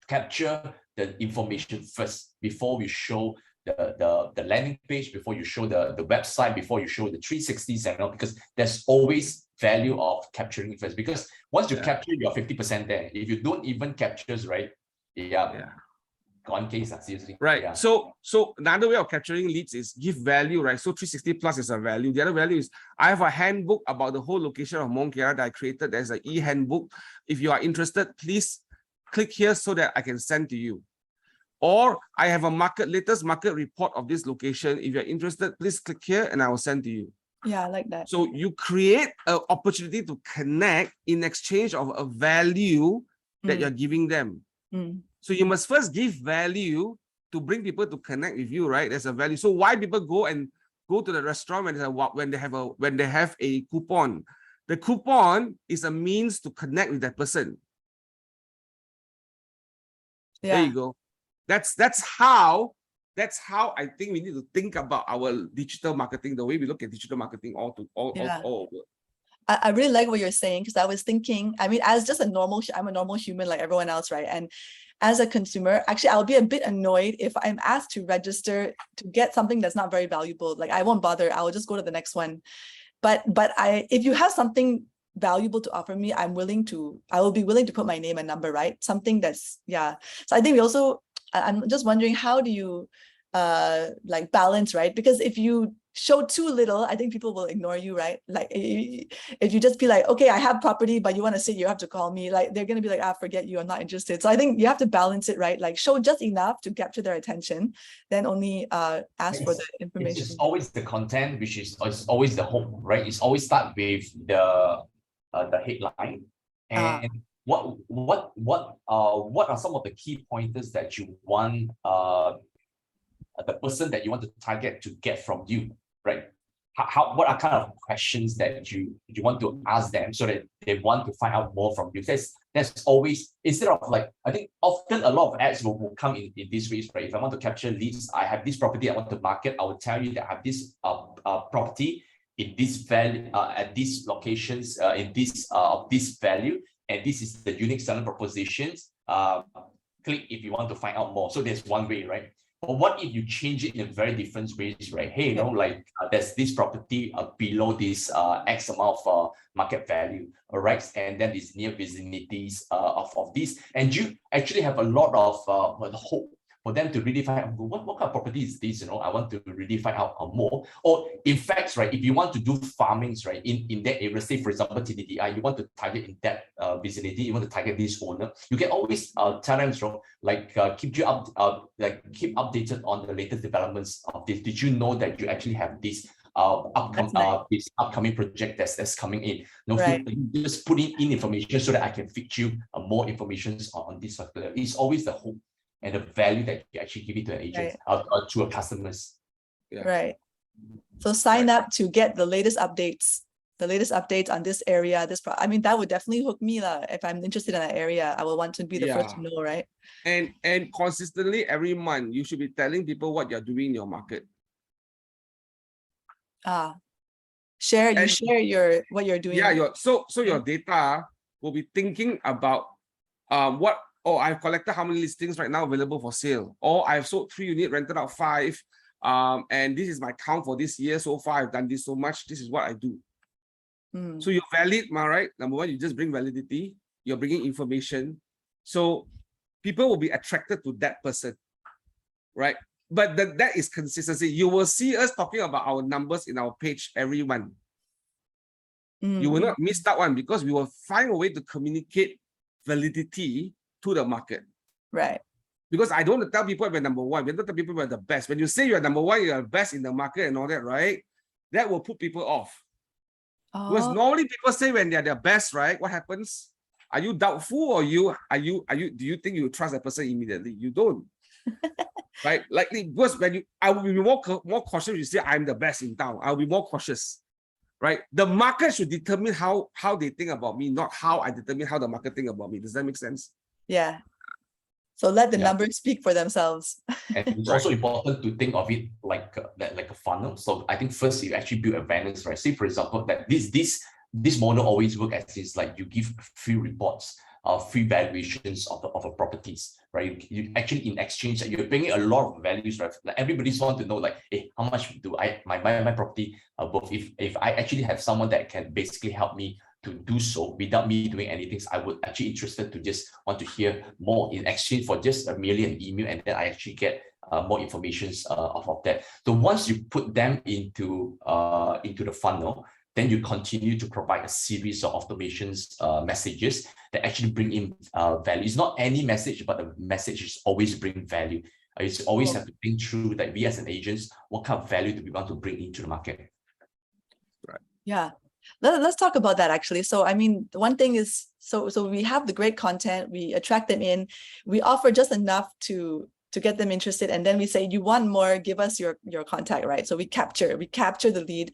capture the information first before we show the landing page, before you show the website, before you show the 360 channel, because there's always value of capturing it first. Because once you capture, you're 50% there. If you don't even captures, right? Gone case, seriously. Right. So another way of capturing leads is give value, right? So 360 plus is a value. The other value is I have a handbook about the whole location of Mont Kiara that I created. There's an e-handbook. If you are interested, please click here so that I can send to you. Or I have a latest market report of this location. If you're interested, please click here and I will send to you. Yeah, I like that. So you create an opportunity to connect in exchange of a value that you're giving them. So you must first give value to bring people to connect with you, right? There's a value. So why people go to the restaurant when they have a coupon? The coupon is a means to connect with that person. Yeah. There you go. That's how I think we need to think about our digital marketing, the way we look at digital marketing all over. I really like what you're saying, because I was thinking, I mean, as just I'm a normal human like everyone else, right? And as a consumer, actually, I'll be a bit annoyed if I'm asked to register to get something that's not very valuable. Like, I won't bother. I will just go to the next one. But if you have something valuable to offer me, I will be willing to put my name and number, right? Something that's, So I think I'm just wondering, how do you like balance, right? Because if you show too little, I think people will ignore you, right? Like, if you just be like, okay, I have property, but you want to sit, you have to call me, like, they're going to be like, forget you, I'm not interested. So I think you have to balance it, right? Like, show just enough to capture their attention, then only ask for the information. It's just always the content, which is always the hope, right? It's always start with the headline. And what are some of the key pointers that you want the person that you want to target to get from you, right? What are kind of questions that you want to ask them so that they want to find out more from you? That's always, instead of like, I think often a lot of ads will come in these ways, right? If I want to capture leads, I have this property I want to market, I will tell you that I have this property in this value, at these locations, in this of this value, and this is the unique selling propositions. Click if you want to find out more. So there's one way, right? But what if you change it in very different ways, right? Hey, like there's this property below this X amount of market value, all right? And then these near vicinities of this, and you actually have a lot of hope for them to really find out what kind of property is this, I want to really find out more. Or in fact, right, if you want to do farmings, right, in that area, say for example, TDDI, you want to target in that vicinity, you want to target this owner, you can always tell them, keep keep updated on the latest developments of this. Did you know that you actually have this this upcoming project that's coming in? Right. Just put in information so that I can feed you more information on this particular. It's always the hope and the value that you actually give it to an agent, or to a customers. Right. So sign up to get the latest updates on this area. I mean, that would definitely hook me if I'm interested in that area. I will want to be the first to know, right? And consistently every month, you should be telling people what you're doing in your market. Share what you're doing. Yeah, so your data will be thinking about I've collected how many listings right now available for sale, or I've sold 3 units, rented out 5, and this is my count for this year so far. I've done this so much. This is what I do. So you're valid, right? Number one, you just bring validity. You're bringing information, so people will be attracted to that person, right? But that is consistency. You will see us talking about our numbers in our page every month. You will not miss that one, because we will find a way to communicate validity to the market. Right. Because I don't want to tell people we're number one. We don't tell people we're the best. When you say you're number one, you're the best in the market and all that, right? That will put people off. Because normally people say when they're the best, right? What happens? Are you doubtful, or do you think you trust that person immediately? You don't. Right? Likely, because I will be more cautious if you say I'm the best in town. I'll be more cautious. Right? The market should determine how they think about me, not how I determine how the market think about me. Does that make sense? Yeah. So let the Yeah. numbers speak for themselves. And it's Right. also important to think of it like a funnel. So I think first you actually build awareness, right? Say for example that this model always works as is like you give free reports, free valuations of a properties, right? You actually in exchange that you're bringing a lot of values, right? Like everybody's want to know like, hey, how much do my property both? If I actually have someone that can basically help me to do so without me doing anything, I would actually interested to just want to hear more in exchange for just merely an email, and then I actually get more information of that. So once you put them into the funnel, then you continue to provide a series of automations messages that actually bring in value. It's not any message, but the message is always bring value. It's always have to think through that we as an agents, what kind of value do we want to bring into the market? Right. Yeah. Let's talk about that actually. So, I mean, one thing is, so we have the great content, we attract them in, we offer just enough to get them interested. And then we say, you want more, give us your contact, right? So we capture the lead.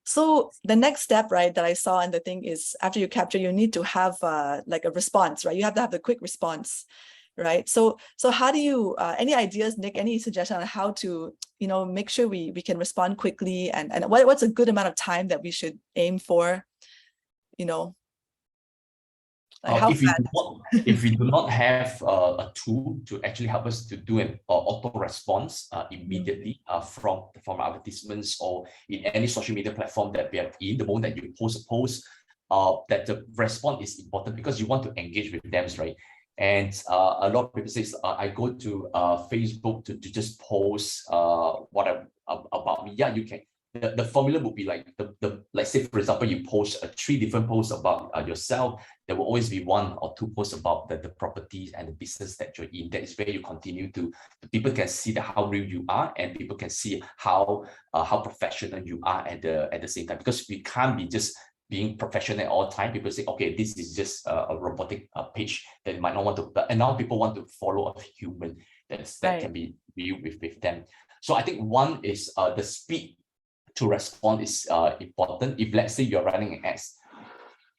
So the next step, right, that I saw in the thing is after you capture, you need to have like a response, right? You have to have the quick response, right? So how do you, any ideas, Nick, any suggestion on how to, make sure we can respond quickly, and what's a good amount of time that we should aim for, like how if we do not have a tool to actually help us to do an auto response immediately from advertisements or in any social media platform that we have in, the moment that you post a post, that the response is important because you want to engage with them, right? And a lot of people say, I go to Facebook to just post about me. Yeah, you can. The formula would be like let's say for example you post 3 different posts about yourself. There will always be 1 or 2 posts about the properties and the business that you're in. That is where you continue to, people can see how real you are, and people can see how professional you are at the same time, because we can't be just being professional at all time. People say, okay, this is just a robotic page that might not want to, and now people want to follow a human that can be real with them. So I think one is the speed to respond is important. If let's say you're running an ads,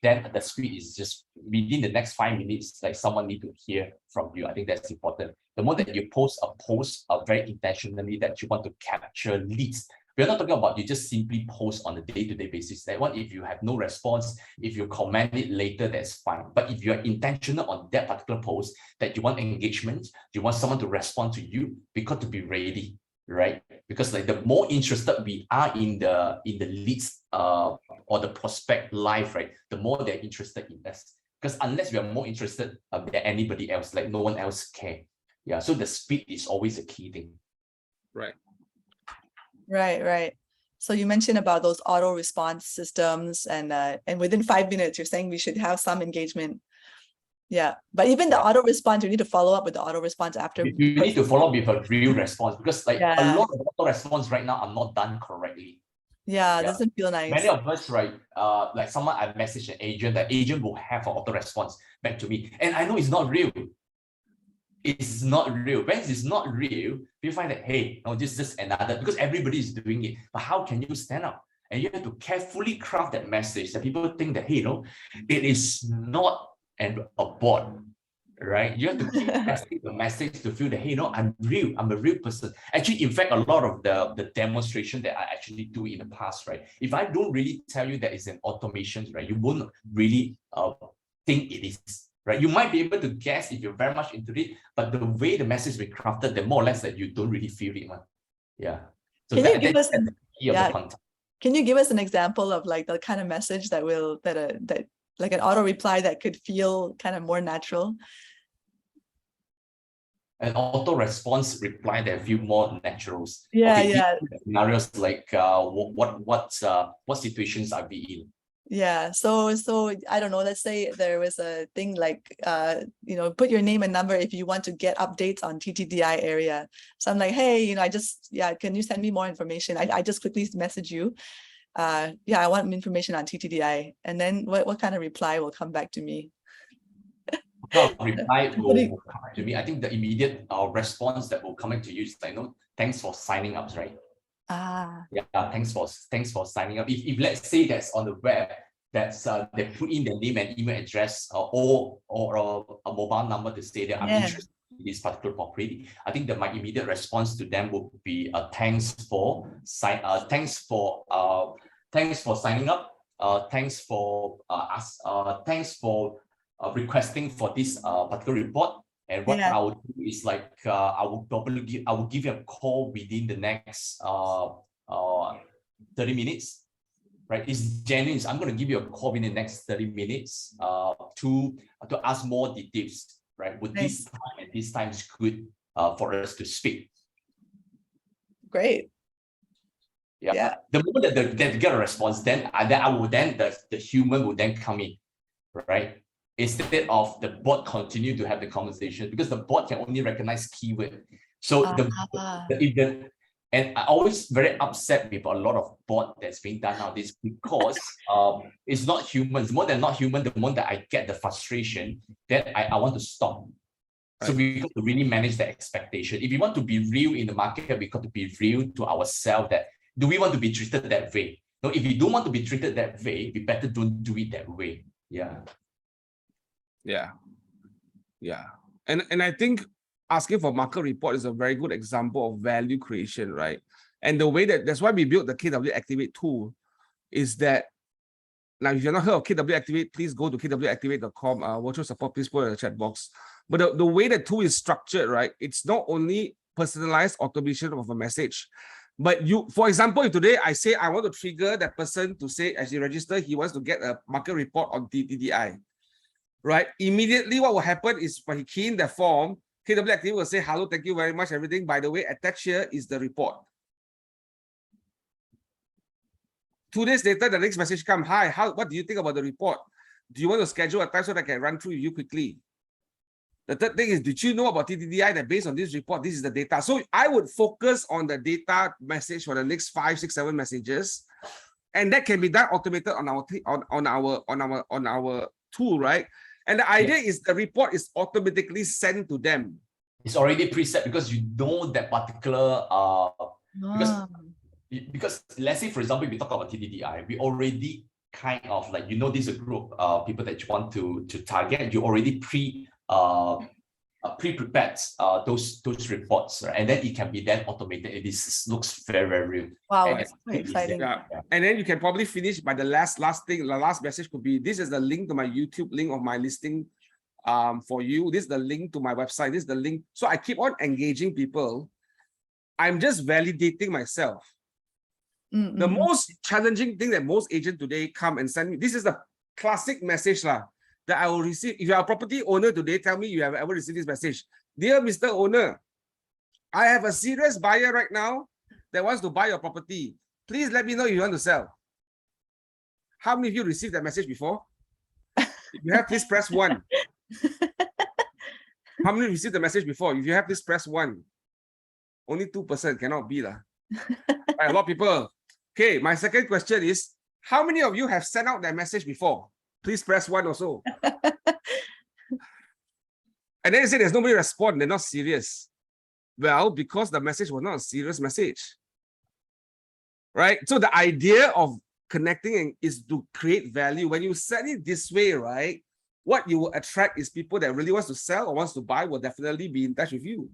then the speed is just within the next 5 minutes, like someone need to hear from you. I think that's important. The more that you post a post very intentionally that you want to capture leads. We're not talking about you just simply post on a day-to-day basis. That one, if you have no response, if you comment it later, that's fine. But if you're intentional on that particular post, that you want engagement, you want someone to respond to you, we got to be ready, right? Because like the more interested we are in the leads or the prospect live, right, the more they're interested in us. Because unless we are more interested than anybody else, like no one else care. Yeah, so the speed is always a key thing. Right. So you mentioned about those auto response systems, and within 5 minutes, you're saying we should have some engagement. Yeah, but even the auto response, you need to follow up with the auto responance after. You need to follow up with a real response, because like a lot of auto response right now are not done correctly. Yeah, it doesn't feel nice. Many of us, right, like someone I message an agent, the agent will have an auto response back to me, and I know it's not real. It's not real. When it's not real, you find that, hey, no, this is just another, because everybody is doing it. But how can you stand up? And you have to carefully craft that message that people think that, hey, it is not a bot, right? You have to keep testing the message to feel that, hey, I'm real. I'm a real person. Actually, in fact, a lot of the demonstration that I actually do in the past, right? If I don't really tell you that it's an automation, right, you won't really think it is. Right, you might be able to guess if you're very much into it, but the way the message is crafted, the more or less that you don't really feel it, man. Yeah. So Can you give us the key of the content. Can you give us an example of like the kind of message that that like an auto reply that could feel kind of more natural? An auto response reply that feel more natural. Yeah. Scenarios like what situations are we in? Yeah, so I don't know, let's say there was a thing like put your name and number if you want to get updates on TTDI area. So I'm like, hey, can you send me more information? I just quickly message you. I want information on TTDI. And then what kind of reply will come back to me? Reply will come back to me. I think the immediate response that will come back to you is like, thanks for signing up, right? Yeah, thanks for signing up. If let's say that's on the web, that's they put in their name and email address or a mobile number to say that I'm interested this particular property, I think that my immediate response to them would be thanks for signing up, thanks for signing up, thanks for requesting for this particular report. And what I would do is like I will give you a call within the next 30 minutes. Right, it's genuine. I'm going to give you a call in the next 30 minutes to ask more details. Right, would this time and this time is good for us to speak? Great. Yeah. The moment that they get a response, then the human will then come in, right? Instead of the bot continue to have the conversation, because the bot can only recognize keyword. So and I always very upset with a lot of bot that's being done nowadays, because it's not humans. More than not human, the more that I get the frustration that I want to stop. Right. So we got to really manage the expectation. If we want to be real in the market, we got to be real to ourselves that do we want to be treated that way? No, if we don't want to be treated that way, we better don't do it that way. Yeah. And I think asking for market report is a very good example of value creation, right? And the way that's why we built the KW Activate tool is that, now if you're not heard of KW Activate, please go to kwactivate.com, virtual support, please put it in the chat box. But the way the tool is structured, right, it's not only personalized automation of a message, but you, for example, if today I say I want to trigger that person to say, as he registered, he wants to get a market report on TDI, right? Immediately what will happen is when he key in the form, KW Activate will say, hello, thank you very much, everything. By the way, attached here is the report. 2 days later, the next message comes, hi, what do you think about the report? Do you want to schedule a time so that I can run through you quickly? The third thing is, did you know about TDI that based on this report, this is the data? So I would focus on the data message for the next 5, 6, 7 messages. And that can be done automated on our tool, right? And the idea is the report is automatically sent to them. It's already preset because you know that particular because let's say, for example, if we talk about TDDI, we already kind of like, you know, this is a group of people that you want to target. You already pre-prepared those reports, right? And then it can be then automated. It looks very, very real. Wow, that's very exciting. Yeah. And then you can probably finish by the last thing. The last message could be, this is the link to my YouTube link of my listing for you. This is the link to my website. This is the link. So I keep on engaging people. I'm just validating myself. The most challenging thing that most agents today come and send me, this is the classic message that I will receive. If you are a property owner today, tell me you have ever received this message. Dear Mr. Owner, I have a serious buyer right now that wants to buy your property. Please let me know if you want to sell. How many of you received that message before? If you have, please press 1. How many received the message before? If you have, please press 1. Only 2%, cannot be lah. A lot of people. Okay, my second question is, how many of you have sent out that message before? Please press 1 also. And then you say there's nobody respond, they're not serious. Well, because the message was not a serious message. Right? So the idea of connecting is to create value. When you send it this way, right, what you will attract is people that really wants to sell or wants to buy will definitely be in touch with you.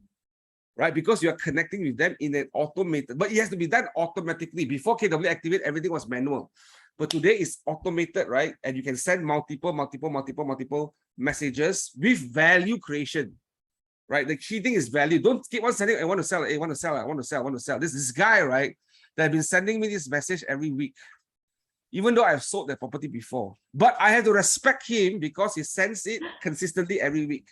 Right? Because you are connecting with them in an automated, but it has to be done automatically. Before KW Activate, everything was manual. But today it's automated, right? And you can send multiple messages with value creation, right? The key thing is value. Don't keep on sending, I want to sell, I want to sell, I want to sell, I want to sell. This guy, right, that has been sending me this message every week, even though I've sold that property before. But I have to respect him because he sends it consistently every week.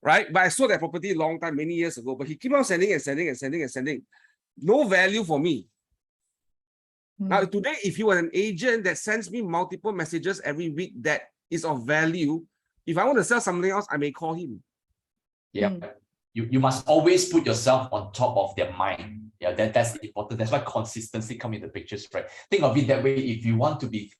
Right? But I sold that property a long time, many years ago, but he keep on sending and sending and sending and sending. No value for me. Now, today, if you are an agent that sends me multiple messages every week that is of value, if I want to sell something else, I may call him. Yeah. You must always put yourself on top of their mind. Yeah, that's important. That's why consistency comes into pictures, right? Think of it that way. If you want to be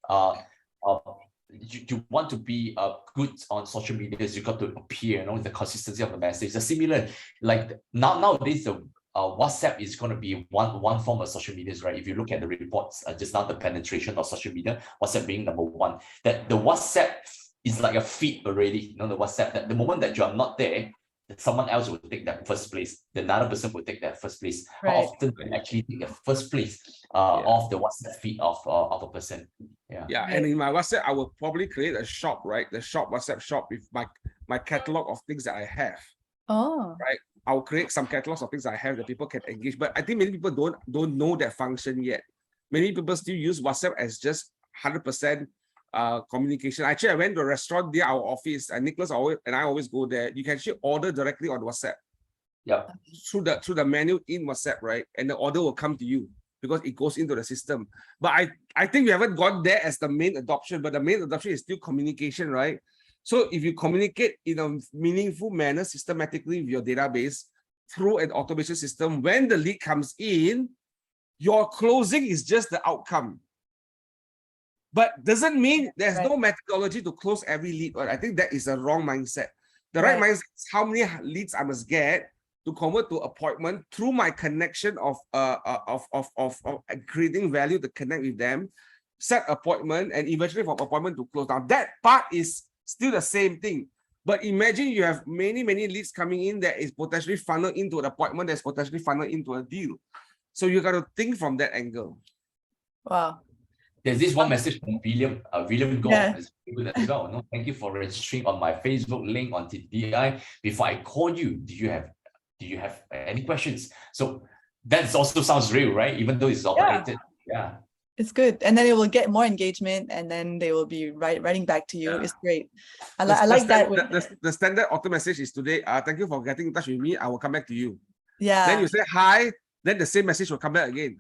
you want to be good on social media, you got to appear, you know, the consistency of the message. It's similar, like nowadays, the WhatsApp is going to be one form of social media, right? If you look at the reports, just now the penetration of social media, WhatsApp being number 1, that the WhatsApp it's like a feed already, the WhatsApp, that the moment that you are not there, someone else will take that first place. Another person will take that first place. How Right. often do you actually take the first place of the WhatsApp feed of a person? Yeah. Yeah, and in my WhatsApp, I will probably create a shop, right? The shop, WhatsApp shop with my catalog of things that I have. Oh, Right. I'll create some catalogs of things I have that people can engage. But I think many people don't know that function yet. Many people still use WhatsApp as just 100% communication. Actually, I went to a restaurant near our office, and Nicholas and I always go there. You can actually order directly on WhatsApp. Yeah. Through the menu in WhatsApp, right? And the order will come to you because it goes into the system. But I think we haven't got there as the main adoption, but the main adoption is still communication, right? So if you communicate in a meaningful manner systematically with your database through an automation system, when the lead comes in, your closing is just the outcome. But doesn't mean there's no methodology to close every lead. I think that is a wrong mindset. The right mindset is how many leads I must get to convert to appointment through my connection of creating value to connect with them, set appointment, and eventually from appointment to close. Now that part is still the same thing. But imagine you have many leads coming in that is potentially funneled into an appointment, that's potentially funneled into a deal. So you got to think from that angle. wow. There's this one message from William Gore. Yeah. Is good as well. No, thank you for registering on my Facebook link on TDI. Before I call you, do you have any questions? So that also sounds real, right? Even though it's automated. Yeah. It's good. And then it will get more engagement, and then they will be writing back to you. Yeah. It's great. I like that. The standard auto message is today, thank you for getting in touch with me. I will come back to you. Yeah. Then you say hi, then the same message will come back again.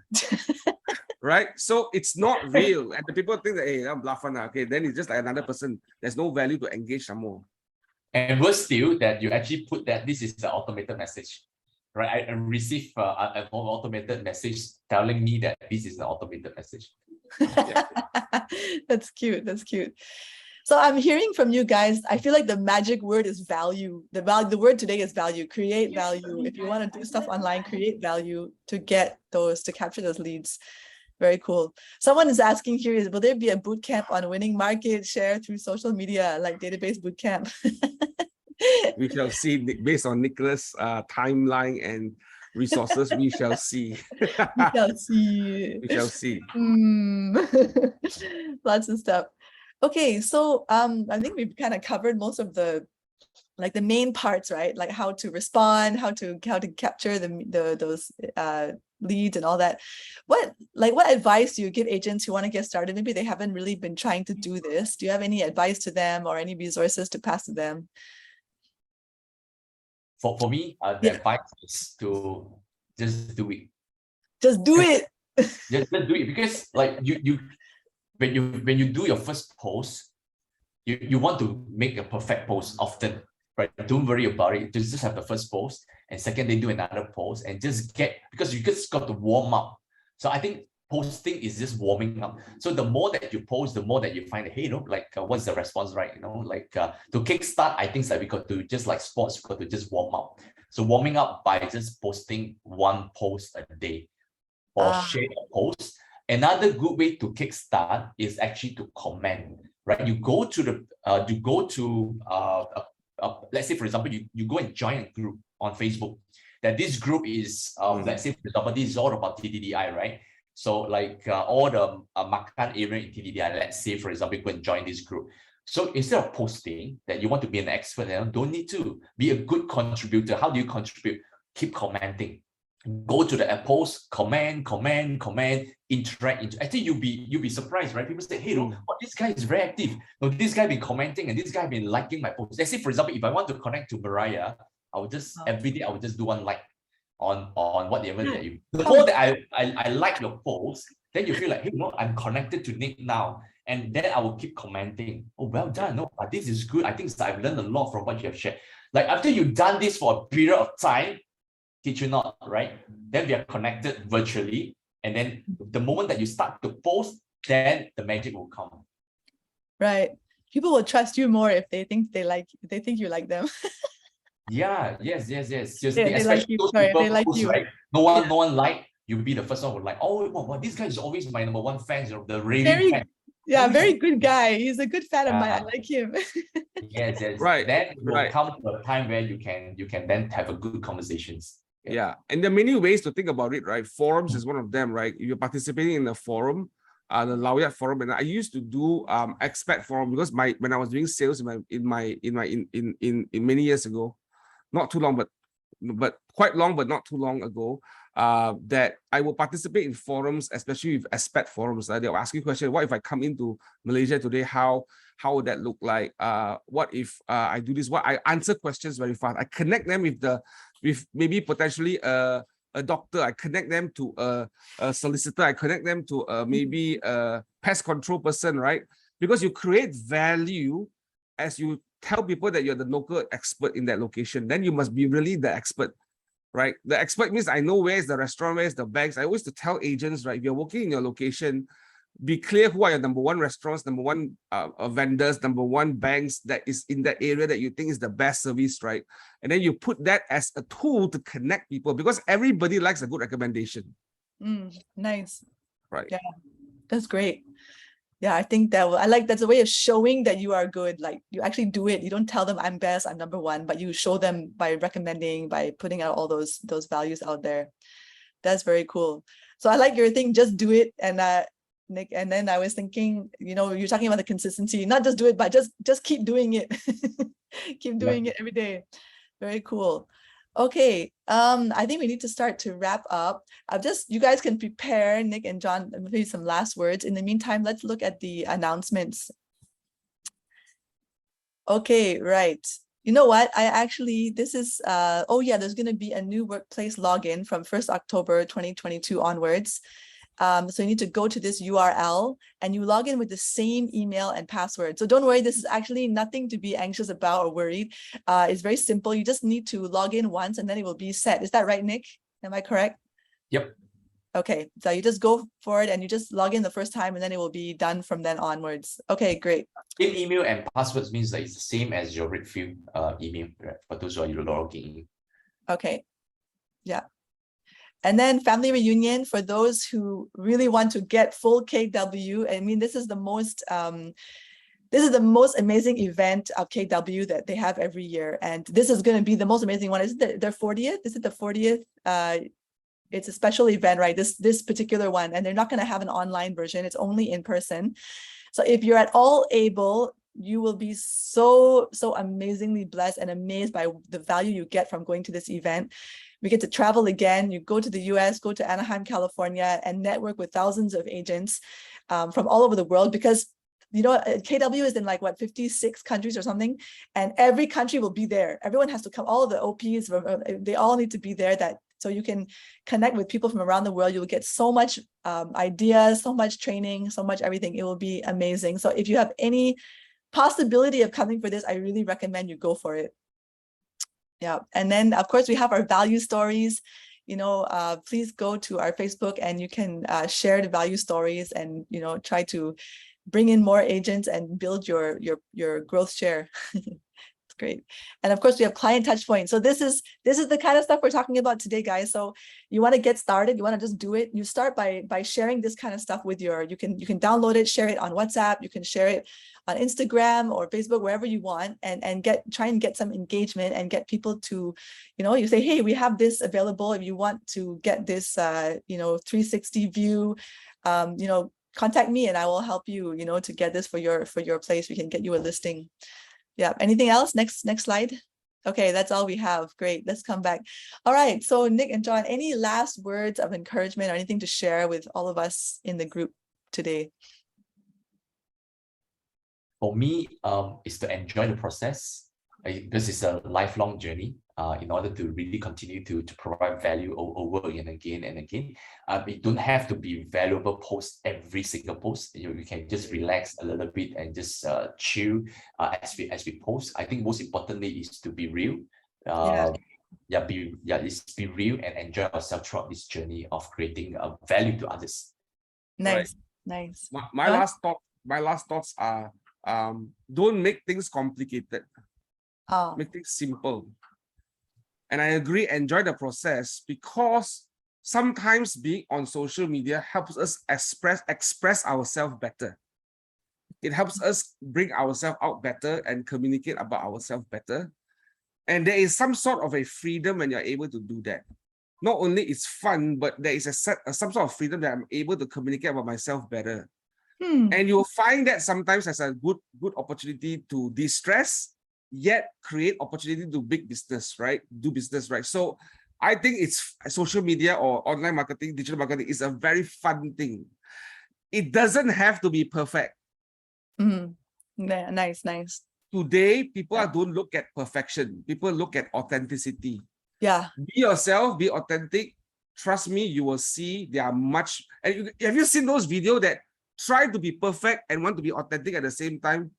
Right? So it's not real. And the people think that, hey, I'm bluffing. Okay, then it's just like another person. There's no value to engage some more. And worse still, that you actually put that this is the automated message. Right, I receive an automated message telling me that this is the automated message. That's cute. That's cute. So I'm hearing from you guys, I feel like the magic word is value. The word today is value. Create value. If you want to do stuff online, create value to capture those leads. Very cool. Someone is asking here, will there be a boot camp on winning market share through social media, like database boot camp? We shall see, based on Nicholas' timeline and resources. We shall see. We shall see. We shall see. Lots of stuff. Okay, so I think we've kind of covered most of the main parts, right? Like how to respond, how to capture those leads and all that. What advice do you give agents who want to get started? Maybe they haven't really been trying to do this. Do you have any advice to them or any resources to pass to them? For me, the advice is to just do it. Just do it. Just do it, because like when you do your first post, you want to make a perfect post often, right? Don't worry about it. Just have the first post, and second day do another post, and because you just got to warm up. So I think posting is just warming up. So the more that you post, the more that you find, hey, what's the response, right? To kickstart, I think that we got to, just like sports, we got to just warm up. So warming up by just posting one post a day or share a post. Another good way to kickstart is actually to comment, right? You go to let's say, for example, you go and join a group on Facebook. That this group is, let's say, for example, this is all about TDDI, right? So like all the makan area in TDDI, let's say, for example, you go and join this group. So instead of posting that you want to be an expert, don't need to be a good contributor. How do you contribute? Keep commenting. Go to the post, comment, interact. I think you'll be surprised, right? People say, hey, this guy is very active. No, this guy been commenting and this guy been liking my post. Let's say, for example, if I want to connect to Mariah, I would just every day I would just do one like on whatever that you. The more that I like your post, then you feel like, hey, I'm connected to Nick now. And then I will keep commenting. Oh, well done. No, but this is good. I think I've learned a lot from what you have shared. Like after you've done this for a period of time, kid you not, right? Then we are connected virtually. And then the moment that you start to post, then the magic will come. Right. People will trust you more if they think you like them. Yeah, yes. Seriously, they like you. They like you. Right? No one like, you'll be the first one who like, oh, wow, this guy is always my number one fan, the raving fan. Yeah, very good guy. He's a good fan of mine. I like him. Yes, yes. Right, Then it will right. come to a time where you can then have a good conversations. Yeah, and there are many ways to think about it, right? Forums is one of them, right? If you're participating in a forum, the Laureate forum, and I used to do expat forum because when I was doing sales in many years ago, not too long, but quite long, but not too long ago, that I will participate in forums, especially with expat forums. They'll ask you questions. What if I come into Malaysia today? How would that look like? What if I do this? What I answer questions very fast. I connect them with maybe potentially a doctor. I connect them to a solicitor. I connect them to maybe a pest control person, right? Because you create value as you tell people that you're the local expert in that location. Then you must be really the expert, right? The expert means I know where's the restaurant, where's the banks. I always to tell agents, right? If you're working in your location, be clear who are your number one restaurants, number one vendors, number one banks that is in that area that you think is the best service, right? And then you put that as a tool to connect people because everybody likes a good recommendation. Nice. Right. Yeah, that's great. Yeah, I think that's a way of showing that you are good. Like you actually do it. You don't tell them I'm best, I'm number one, but you show them by recommending, by putting out all those values out there. That's very cool. So I like your thing, just do it. And Nick, and then I was thinking, you're talking about the consistency, not just do it, but just keep doing it. Keep doing it every day. Very cool. Okay, I think we need to start to wrap up. You guys can prepare, Nick and John, maybe some last words. In the meantime, let's look at the announcements. Okay, right. You know what? This is, there's going to be a new workplace login from 1st October 2022 onwards. So you need to go to this URL and you log in with the same email and password. So don't worry, this is actually nothing to be anxious about or worried. It's very simple. You just need to log in once and then it will be set. Is that right, Nick? Am I correct? Yep. Okay, so you just go for it and you just log in the first time and then it will be done from then onwards. Okay, great. Same email and passwords means that it's the same as your Redfield email, right? For those who are logging. Okay, yeah. And then family reunion for those who really want to get full KW. I mean, this is the most amazing event of KW that they have every year. And this is going to be the most amazing one. Is it their 40th? Is it the 40th? It's a special event, right? This particular one. And they're not going to have an online version. It's only in person. So if you're at all able, you will be so amazingly blessed and amazed by the value you get from going to this event. We get to travel again. You go to the US, go to Anaheim, California, and network with thousands of agents from all over the world because, KW is in 56 countries or something, and every country will be there. Everyone has to come, all of the OPs, they all need to be there so you can connect with people from around the world. You'll get so much ideas, so much training, so much everything. It will be amazing. So if you have any possibility of coming for this, I really recommend you go for it. Yeah, and then of course we have our value stories. Please go to our Facebook and you can share the value stories and try to bring in more agents and build your growth share. It's great. And of course we have client touch points. So this is the kind of stuff we're talking about today, guys. So you want to get started, you want to just do it. You start by sharing this kind of stuff with you can download it, share it on WhatsApp, you can share it on Instagram or Facebook, wherever you want, and try and get some engagement and get people to, you say, hey, we have this available. If you want to get this 360 view, contact me and I will help you, to get this for your place. We can get you a listing. Yeah. Anything else? Next slide. Okay, that's all we have. Great. Let's come back. All right. So Nick and John, any last words of encouragement or anything to share with all of us in the group today? For me, is to enjoy the process. This is a lifelong journey. In order to really continue to provide value over and again and again. It don't have to be valuable post every single post. You can just relax a little bit and just chill as we post. I think most importantly is to be real. Be real and enjoy ourselves throughout this journey of creating value to others. Nice, right. Nice. My last thoughts are don't make things complicated. Make things simple. And I agree, enjoy the process, because sometimes being on social media helps us express ourselves better. It helps us bring ourselves out better and communicate about ourselves better. And there is some sort of a freedom when you're able to do that. Not only it's fun, but there is some sort of freedom that I'm able to communicate about myself better. And you'll find that sometimes as a good opportunity to de-stress, yet create opportunity to big business, right? Do business, right? So I think it's social media or online marketing, digital marketing is a very fun thing. It doesn't have to be perfect. Yeah, nice. Today, people don't look at perfection. People look at authenticity. Yeah. Be yourself, be authentic. Trust me, you will see there are much. And have you seen those videos that try to be perfect and want to be authentic at the same time?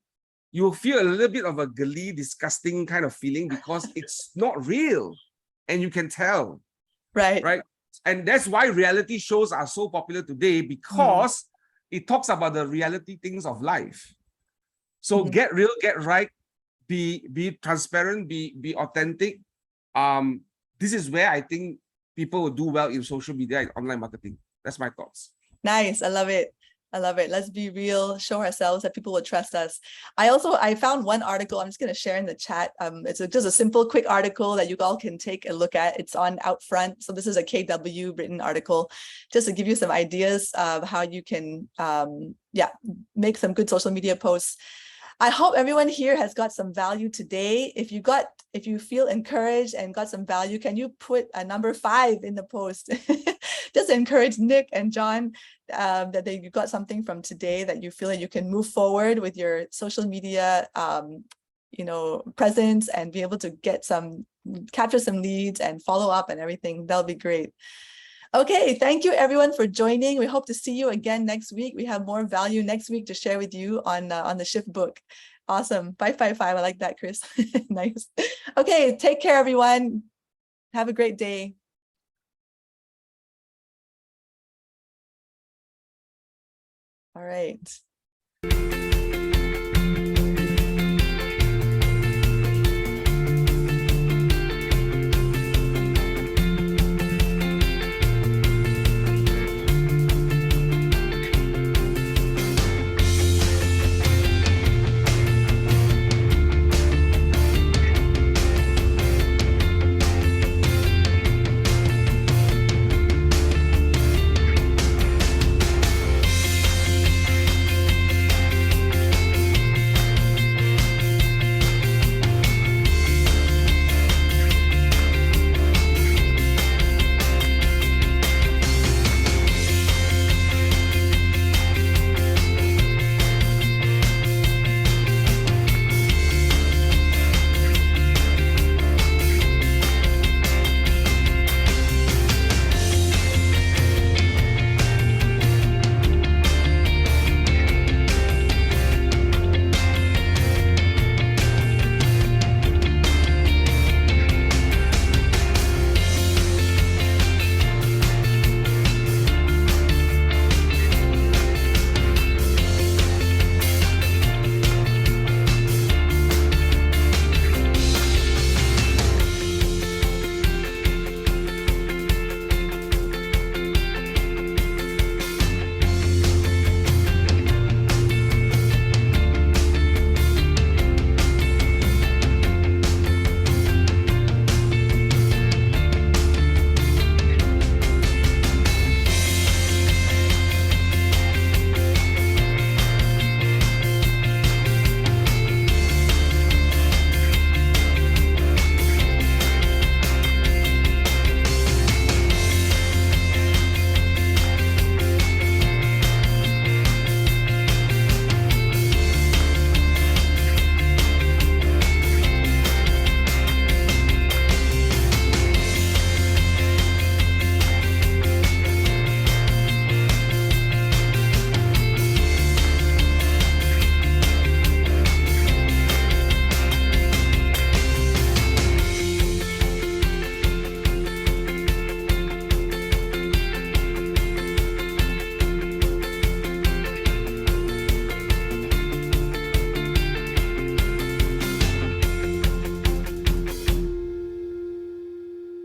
You'll feel a little bit of a glee, disgusting kind of feeling because it's not real. And you can tell. Right. And that's why reality shows are so popular today, because it talks about the reality things of life. So get real, get right, be transparent, be authentic. This is where I think people will do well in social media and online marketing. That's my thoughts. Nice. I love it. Let's be real, show ourselves that people will trust us. I found one article I'm just going to share in the chat. It's just a simple, quick article that you all can take a look at. It's on Outfront. So this is a KW written article, just to give you some ideas of how you can, make some good social media posts. I hope everyone here has got some value today. If you feel encouraged and got some value, can you put a number 5 in the post? Just encourage Nick and John that you got something from today, that you feel that you can move forward with your social media, presence, and be able to capture some leads and follow up and everything. That'll be great. Okay, thank you everyone for joining. We hope to see you again next week. We have more value next week to share with you on the Shift book. Awesome. 555. I like that, Chris. Nice. Okay, take care, everyone. Have a great day. All right.